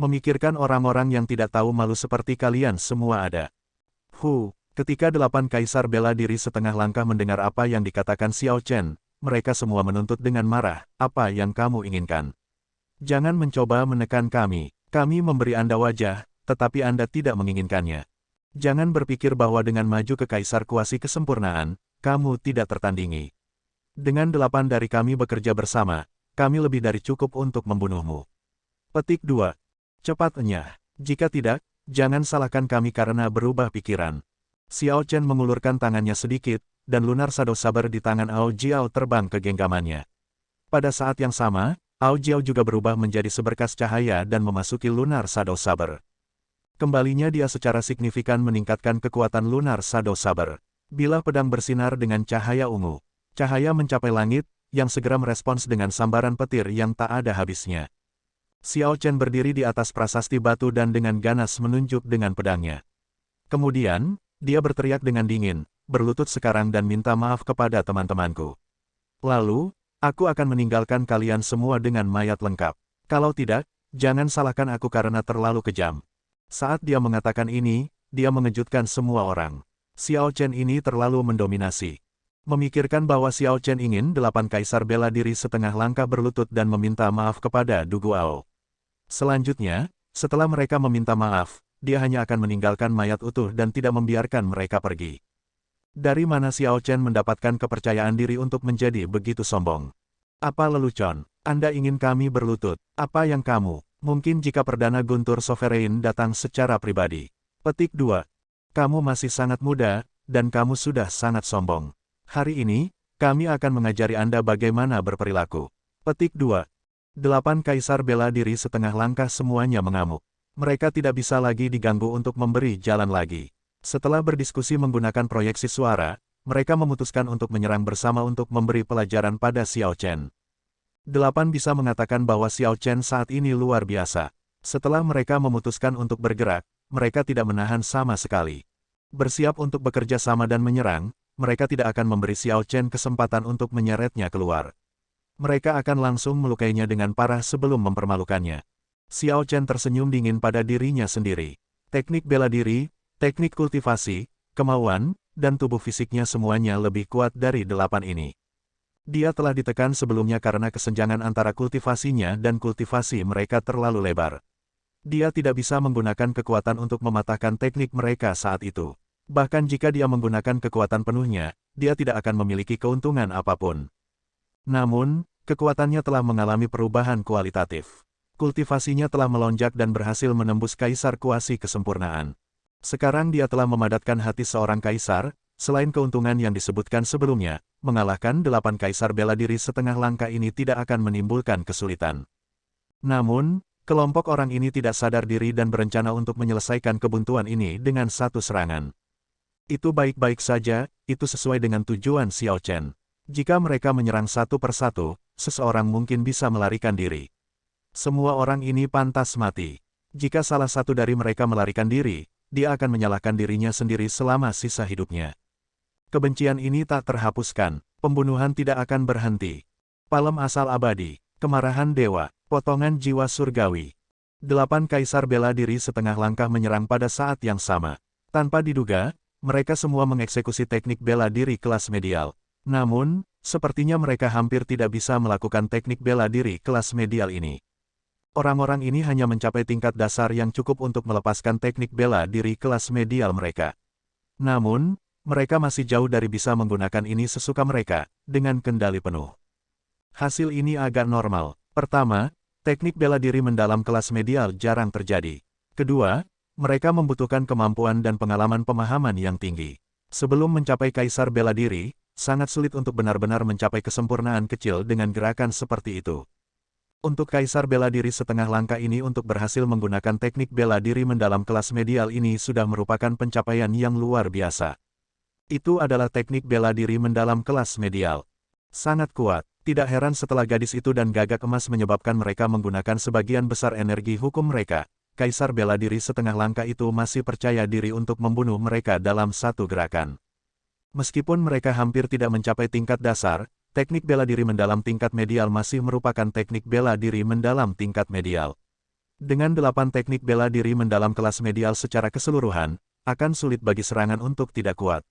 Memikirkan orang-orang yang tidak tahu malu seperti kalian semua ada. Ketika 8 kaisar bela diri setengah langkah mendengar apa yang dikatakan Xiao Chen, mereka semua menuntut dengan marah, apa yang kamu inginkan? Jangan mencoba menekan kami memberi Anda wajah, tetapi Anda tidak menginginkannya. Jangan berpikir bahwa dengan maju ke kaisar kuasi kesempurnaan, kamu tidak tertandingi. Dengan 8 dari kami bekerja bersama, kami lebih dari cukup untuk membunuhmu. Petik 2. Cepat enyah. Jika tidak, jangan salahkan kami karena berubah pikiran. Xiao Chen mengulurkan tangannya sedikit, dan lunar shadow saber di tangan Ao Jiao terbang ke genggamannya. Pada saat yang sama, Ao Jiao juga berubah menjadi seberkas cahaya dan memasuki lunar shadow saber. Kembalinya dia secara signifikan meningkatkan kekuatan lunar shadow saber. Bilah pedang bersinar dengan cahaya ungu. Cahaya mencapai langit, yang segera merespons dengan sambaran petir yang tak ada habisnya. Xiao Chen berdiri di atas prasasti batu dan dengan ganas menunjuk dengan pedangnya. Kemudian, dia berteriak dengan dingin, berlutut sekarang dan minta maaf kepada teman-temanku. Lalu, aku akan meninggalkan kalian semua dengan mayat lengkap. Kalau tidak, jangan salahkan aku karena terlalu kejam. Saat dia mengatakan ini, dia mengejutkan semua orang. Xiao Chen ini terlalu mendominasi. Memikirkan bahwa Xiao Chen ingin 8 kaisar bela diri setengah langkah berlutut dan meminta maaf kepada Du Guao. Selanjutnya, setelah mereka meminta maaf, dia hanya akan meninggalkan mayat utuh dan tidak membiarkan mereka pergi. Dari mana Xiao Chen mendapatkan kepercayaan diri untuk menjadi begitu sombong? Apa lelucon? Anda ingin kami berlutut? Apa yang kamu? Mungkin jika Perdana Guntur Sovereign datang secara pribadi. Petik 2. Kamu masih sangat muda, dan kamu sudah sangat sombong. Hari ini, kami akan mengajari Anda bagaimana berperilaku. Petik 2. 8 kaisar bela diri setengah langkah semuanya mengamuk. Mereka tidak bisa lagi diganggu untuk memberi jalan lagi. Setelah berdiskusi menggunakan proyeksi suara, mereka memutuskan untuk menyerang bersama untuk memberi pelajaran pada Xiao Chen. 8 bisa mengatakan bahwa Xiao Chen saat ini luar biasa. Setelah mereka memutuskan untuk bergerak, mereka tidak menahan sama sekali. Bersiap untuk bekerja sama dan menyerang, mereka tidak akan memberi Xiao Chen kesempatan untuk menyeretnya keluar. Mereka akan langsung melukainya dengan parah sebelum mempermalukannya. Xiao Chen tersenyum dingin pada dirinya sendiri. Teknik bela diri, teknik kultivasi, kemauan, dan tubuh fisiknya semuanya lebih kuat dari 8 ini. Dia telah ditekan sebelumnya karena kesenjangan antara kultivasinya dan kultivasi mereka terlalu lebar. Dia tidak bisa menggunakan kekuatan untuk mematahkan teknik mereka saat itu. Bahkan jika dia menggunakan kekuatan penuhnya, dia tidak akan memiliki keuntungan apapun. Namun, kekuatannya telah mengalami perubahan kualitatif. Kultivasinya telah melonjak dan berhasil menembus kaisar kuasi kesempurnaan. Sekarang dia telah memadatkan hati seorang kaisar, selain keuntungan yang disebutkan sebelumnya, mengalahkan 8 kaisar bela diri setengah langkah ini tidak akan menimbulkan kesulitan. Namun, kelompok orang ini tidak sadar diri dan berencana untuk menyelesaikan kebuntuan ini dengan satu serangan. Itu baik-baik saja, itu sesuai dengan tujuan Xiao Chen. Jika mereka menyerang satu persatu, seseorang mungkin bisa melarikan diri. Semua orang ini pantas mati. Jika salah satu dari mereka melarikan diri, dia akan menyalahkan dirinya sendiri selama sisa hidupnya. Kebencian ini tak terhapuskan, pembunuhan tidak akan berhenti. Palem asal abadi, kemarahan dewa, potongan jiwa surgawi. 8 kaisar bela diri setengah langkah menyerang pada saat yang sama. Tanpa diduga, mereka semua mengeksekusi teknik bela diri kelas medial. Namun, sepertinya mereka hampir tidak bisa melakukan teknik bela diri kelas medial ini. Orang-orang ini hanya mencapai tingkat dasar yang cukup untuk melepaskan teknik bela diri kelas medial mereka. Namun, mereka masih jauh dari bisa menggunakan ini sesuka mereka, dengan kendali penuh. Hasil ini agak normal. Pertama, teknik bela diri mendalam kelas medial jarang terjadi. Kedua, mereka membutuhkan kemampuan dan pengalaman pemahaman yang tinggi. Sebelum mencapai kaisar bela diri, sangat sulit untuk benar-benar mencapai kesempurnaan kecil dengan gerakan seperti itu. Untuk kaisar bela diri setengah langkah ini untuk berhasil menggunakan teknik bela diri mendalam kelas medial ini sudah merupakan pencapaian yang luar biasa. Itu adalah teknik bela diri mendalam kelas medial. Sangat kuat, tidak heran setelah gadis itu dan gagak emas menyebabkan mereka menggunakan sebagian besar energi hukum mereka, kaisar bela diri setengah langkah itu masih percaya diri untuk membunuh mereka dalam satu gerakan. Meskipun mereka hampir tidak mencapai tingkat dasar, teknik bela diri mendalam tingkat medial masih merupakan teknik bela diri mendalam tingkat medial. Dengan 8 teknik bela diri mendalam kelas medial secara keseluruhan, akan sulit bagi serangan untuk tidak kuat.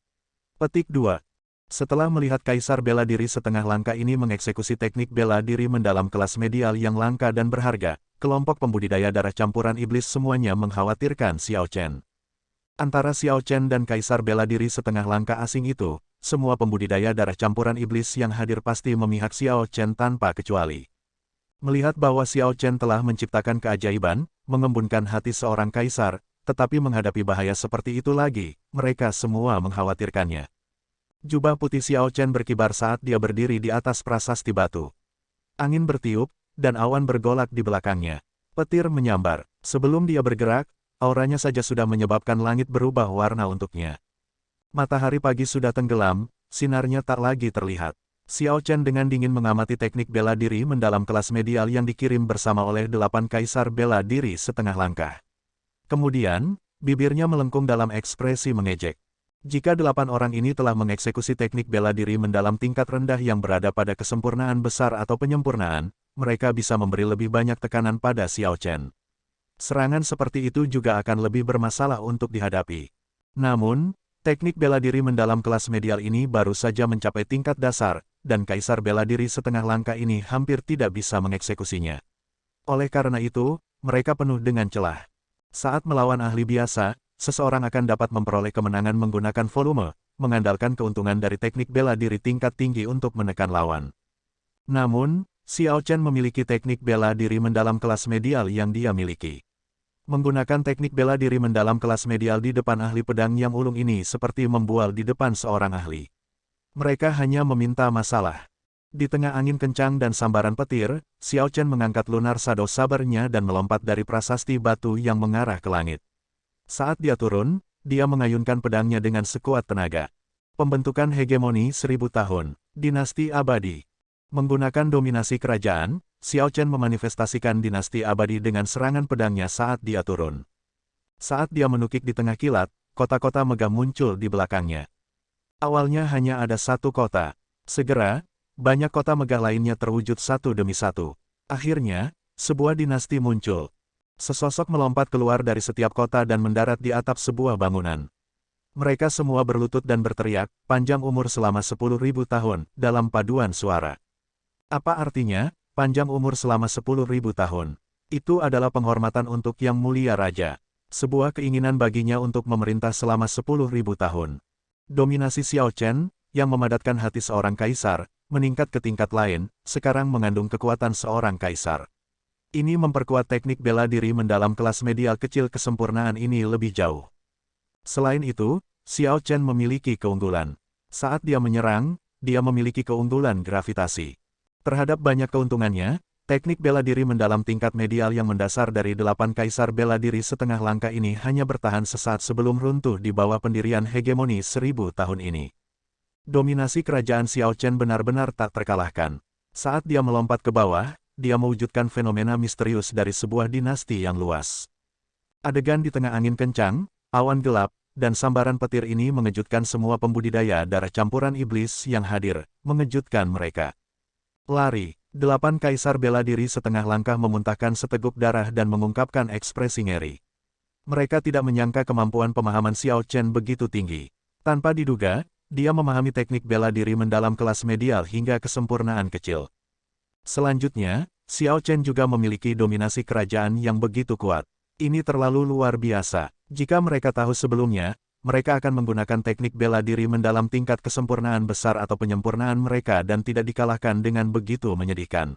Petik 2. Setelah melihat kaisar bela diri setengah langkah ini mengeksekusi teknik bela diri mendalam kelas medial yang langka dan berharga, kelompok pembudidaya darah campuran iblis semuanya mengkhawatirkan Xiao Chen. Antara Xiao Chen dan kaisar bela diri setengah langkah asing itu, semua pembudidaya darah campuran iblis yang hadir pasti memihak Xiao Chen tanpa kecuali. Melihat bahwa Xiao Chen telah menciptakan keajaiban, mengembunkan hati seorang kaisar, tetapi menghadapi bahaya seperti itu lagi, mereka semua mengkhawatirkannya. Jubah putih Xiao Chen berkibar saat dia berdiri di atas prasasti batu. Angin bertiup, dan awan bergolak di belakangnya. Petir menyambar. Sebelum dia bergerak, auranya saja sudah menyebabkan langit berubah warna untuknya. Matahari pagi sudah tenggelam, sinarnya tak lagi terlihat. Xiao Chen dengan dingin mengamati teknik bela diri mendalam kelas medial yang dikirim bersama oleh 8 kaisar bela diri setengah langkah. Kemudian, bibirnya melengkung dalam ekspresi mengejek. Jika 8 orang ini telah mengeksekusi teknik bela diri mendalam tingkat rendah yang berada pada kesempurnaan besar atau penyempurnaan, mereka bisa memberi lebih banyak tekanan pada Xiao Chen. Serangan seperti itu juga akan lebih bermasalah untuk dihadapi. Namun, teknik bela diri mendalam kelas medial ini baru saja mencapai tingkat dasar, dan kaisar bela diri setengah langkah ini hampir tidak bisa mengeksekusinya. Oleh karena itu, mereka penuh dengan celah. Saat melawan ahli biasa, seseorang akan dapat memperoleh kemenangan menggunakan volume, mengandalkan keuntungan dari teknik bela diri tingkat tinggi untuk menekan lawan. Namun, Xiao Chen memiliki teknik bela diri mendalam kelas medial yang dia miliki. Menggunakan teknik bela diri mendalam kelas medial di depan ahli pedang yang ulung ini seperti membual di depan seorang ahli. Mereka hanya meminta masalah. Di tengah angin kencang dan sambaran petir, Xiao Chen mengangkat Lunar Shadow Saber-nya dan melompat dari prasasti batu yang mengarah ke langit. Saat dia turun, dia mengayunkan pedangnya dengan sekuat tenaga. Pembentukan hegemoni 1000 tahun, dinasti abadi. Menggunakan dominasi kerajaan, Xiao Chen memanifestasikan dinasti abadi dengan serangan pedangnya saat dia turun. Saat dia menukik di tengah kilat, kota-kota megah muncul di belakangnya. Awalnya hanya ada satu kota. Segera, banyak kota megah lainnya terwujud satu demi satu. Akhirnya, sebuah dinasti muncul. Sesosok melompat keluar dari setiap kota dan mendarat di atap sebuah bangunan. Mereka semua berlutut dan berteriak, panjang umur selama 10.000 tahun, dalam paduan suara. Apa artinya, panjang umur selama 10.000 tahun? Itu adalah penghormatan untuk Yang Mulia Raja. Sebuah keinginan baginya untuk memerintah selama 10.000 tahun. Dominasi Xiao Chen, yang memadatkan hati seorang kaisar, meningkat ke tingkat lain, sekarang mengandung kekuatan seorang kaisar. Ini memperkuat teknik bela diri mendalam kelas medial kecil. Kesempurnaan ini lebih jauh. Selain itu, Xiao Chen memiliki keunggulan. Saat dia menyerang, dia memiliki keunggulan gravitasi. Terhadap banyak keuntungannya, teknik bela diri mendalam tingkat medial yang mendasar dari 8 kaisar bela diri setengah langkah ini hanya bertahan sesaat sebelum runtuh di bawah pendirian hegemoni 1000 tahun ini. Dominasi kerajaan Xiao Chen benar-benar tak terkalahkan. Saat dia melompat ke bawah, dia mewujudkan fenomena misterius dari sebuah dinasti yang luas. Adegan di tengah angin kencang, awan gelap, dan sambaran petir ini mengejutkan semua pembudidaya darah campuran iblis yang hadir, mengejutkan mereka. Lari, 8 kaisar bela diri setengah langkah memuntahkan seteguk darah dan mengungkapkan ekspresi ngeri. Mereka tidak menyangka kemampuan pemahaman Xiao Chen begitu tinggi. Tanpa diduga, dia memahami teknik bela diri mendalam kelas medial hingga kesempurnaan kecil. Selanjutnya, Xiao Chen juga memiliki dominasi kerajaan yang begitu kuat. Ini terlalu luar biasa. Jika mereka tahu sebelumnya, mereka akan menggunakan teknik bela diri mendalam tingkat kesempurnaan besar atau penyempurnaan mereka dan tidak dikalahkan dengan begitu menyedihkan.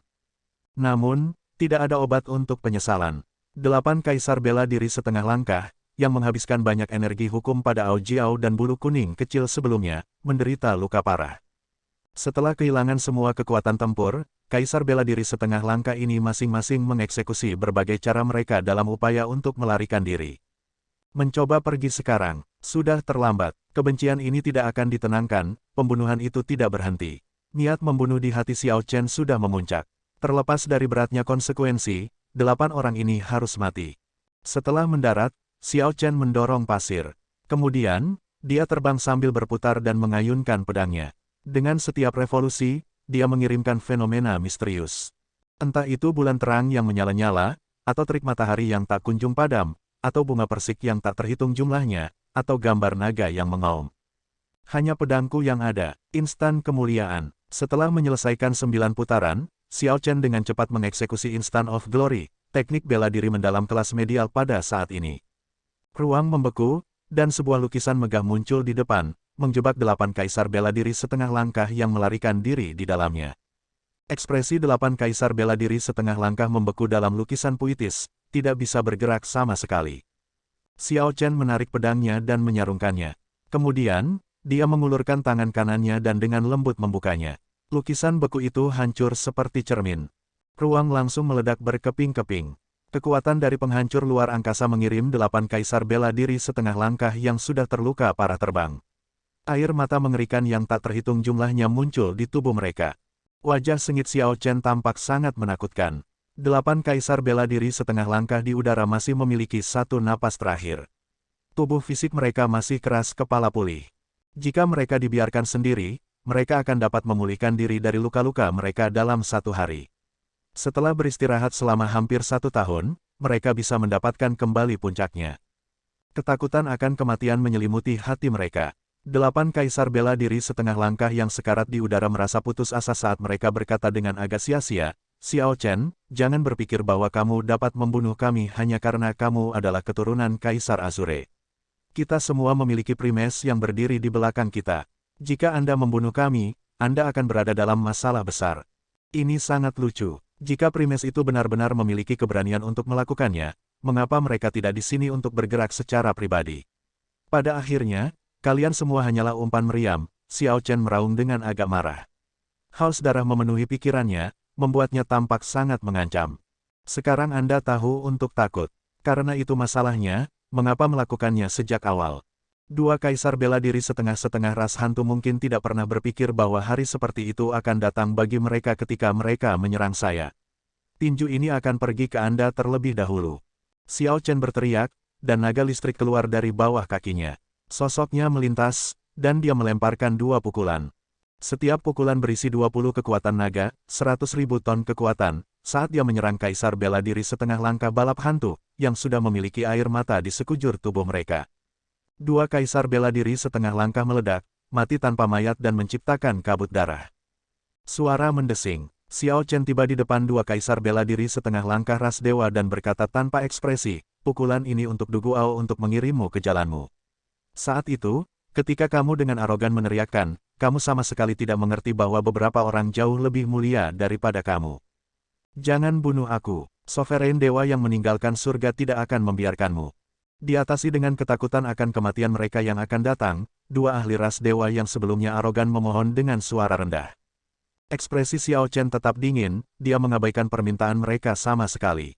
Namun, tidak ada obat untuk penyesalan. 8 kaisar bela diri setengah langkah, yang menghabiskan banyak energi hukum pada Ao Jiao dan bulu kuning kecil sebelumnya, menderita luka parah. Setelah kehilangan semua kekuatan tempur, kaisar bela diri setengah langkah ini masing-masing mengeksekusi berbagai cara mereka dalam upaya untuk melarikan diri. Mencoba pergi sekarang, sudah terlambat. Kebencian ini tidak akan ditenangkan, pembunuhan itu tidak berhenti. Niat membunuh di hati Xiao Chen sudah memuncak. Terlepas dari beratnya konsekuensi, 8 orang ini harus mati. Setelah mendarat, Xiao Chen mendorong pasir. Kemudian, dia terbang sambil berputar dan mengayunkan pedangnya. Dengan setiap revolusi, dia mengirimkan fenomena misterius. Entah itu bulan terang yang menyala-nyala, atau terik matahari yang tak kunjung padam, atau bunga persik yang tak terhitung jumlahnya, atau gambar naga yang mengaum. Hanya pedangku yang ada, instan kemuliaan. Setelah menyelesaikan 9 putaran, Xiao Chen dengan cepat mengeksekusi Instant of Glory, teknik bela diri mendalam kelas medial pada saat ini. Ruang membeku, dan sebuah lukisan megah muncul di depan, menjebak 8 kaisar bela diri setengah langkah yang melarikan diri di dalamnya. Ekspresi 8 kaisar bela diri setengah langkah membeku dalam lukisan puitis, tidak bisa bergerak sama sekali. Xiao Chen menarik pedangnya dan menyarungkannya. Kemudian, dia mengulurkan tangan kanannya dan dengan lembut membukanya. Lukisan beku itu hancur seperti cermin. Ruang langsung meledak berkeping-keping. Kekuatan dari penghancur luar angkasa mengirim 8 kaisar bela diri setengah langkah yang sudah terluka parah terbang. Air mata mengerikan yang tak terhitung jumlahnya muncul di tubuh mereka. Wajah sengit Xiao Chen tampak sangat menakutkan. 8 kaisar bela diri setengah langkah di udara masih memiliki satu napas terakhir. Tubuh fisik mereka masih keras kepala pulih. Jika mereka dibiarkan sendiri, mereka akan dapat memulihkan diri dari luka-luka mereka dalam 1 hari. Setelah beristirahat selama hampir 1 tahun, mereka bisa mendapatkan kembali puncaknya. Ketakutan akan kematian menyelimuti hati mereka. 8 kaisar bela diri setengah langkah yang sekarat di udara merasa putus asa saat mereka berkata dengan agak sia-sia, Xiao Chen, jangan berpikir bahwa kamu dapat membunuh kami hanya karena kamu adalah keturunan Kaisar Azure. Kita semua memiliki primes yang berdiri di belakang kita. Jika Anda membunuh kami, Anda akan berada dalam masalah besar. Ini sangat lucu. Jika primes itu benar-benar memiliki keberanian untuk melakukannya, mengapa mereka tidak di sini untuk bergerak secara pribadi? Pada akhirnya, kalian semua hanyalah umpan meriam, Xiao Chen meraung dengan agak marah. Haus darah memenuhi pikirannya, membuatnya tampak sangat mengancam. Sekarang Anda tahu untuk takut. Karena itu masalahnya, mengapa melakukannya sejak awal? Dua kaisar bela diri setengah-setengah ras hantu mungkin tidak pernah berpikir bahwa hari seperti itu akan datang bagi mereka ketika mereka menyerang saya. Tinju ini akan pergi ke Anda terlebih dahulu. Xiao Chen berteriak, dan naga listrik keluar dari bawah kakinya. Sosoknya melintas, dan dia melemparkan dua pukulan. Setiap pukulan berisi 20 kekuatan naga, 100.000 ton kekuatan, saat dia menyerang kaisar bela diri setengah langkah balap hantu, yang sudah memiliki air mata di sekujur tubuh mereka. Dua kaisar bela diri setengah langkah meledak, mati tanpa mayat dan menciptakan kabut darah. Suara mendesing. Xiao Chen tiba di depan dua kaisar bela diri setengah langkah ras dewa dan berkata tanpa ekspresi, pukulan ini untuk Duguao untuk mengirimmu ke jalanmu. Saat itu, ketika kamu dengan arogan meneriakkan, kamu sama sekali tidak mengerti bahwa beberapa orang jauh lebih mulia daripada kamu. Jangan bunuh aku. Sovereign dewa yang meninggalkan surga tidak akan membiarkanmu. Diatasi dengan ketakutan akan kematian mereka yang akan datang, dua ahli ras dewa yang sebelumnya arogan memohon dengan suara rendah. Ekspresi Xiao Chen tetap dingin, dia mengabaikan permintaan mereka sama sekali.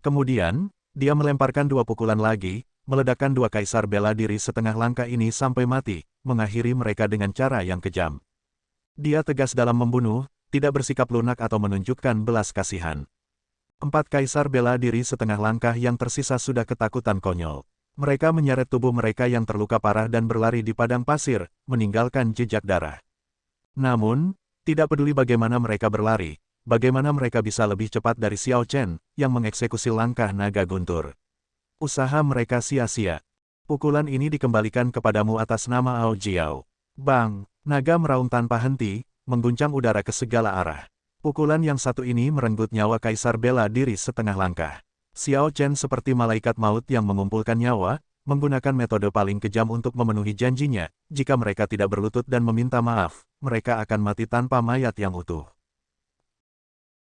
Kemudian, dia melemparkan dua pukulan lagi, meledakkan dua kaisar bela diri setengah langkah ini sampai mati, mengakhiri mereka dengan cara yang kejam. Dia tegas dalam membunuh, tidak bersikap lunak atau menunjukkan belas kasihan. Empat kaisar bela diri setengah langkah yang tersisa sudah ketakutan konyol. Mereka menyeret tubuh mereka yang terluka parah dan berlari di padang pasir, meninggalkan jejak darah. Namun, tidak peduli bagaimana mereka berlari, bagaimana mereka bisa lebih cepat dari Xiao Chen, yang mengeksekusi langkah naga guntur. Usaha mereka sia-sia. Pukulan ini dikembalikan kepadamu atas nama Ao Jiao. Bang! Naga meraung tanpa henti, mengguncang udara ke segala arah. Pukulan yang satu ini merenggut nyawa kaisar bela diri setengah langkah. Xiao Chen seperti malaikat maut yang mengumpulkan nyawa, menggunakan metode paling kejam untuk memenuhi janjinya, jika mereka tidak berlutut dan meminta maaf, mereka akan mati tanpa mayat yang utuh.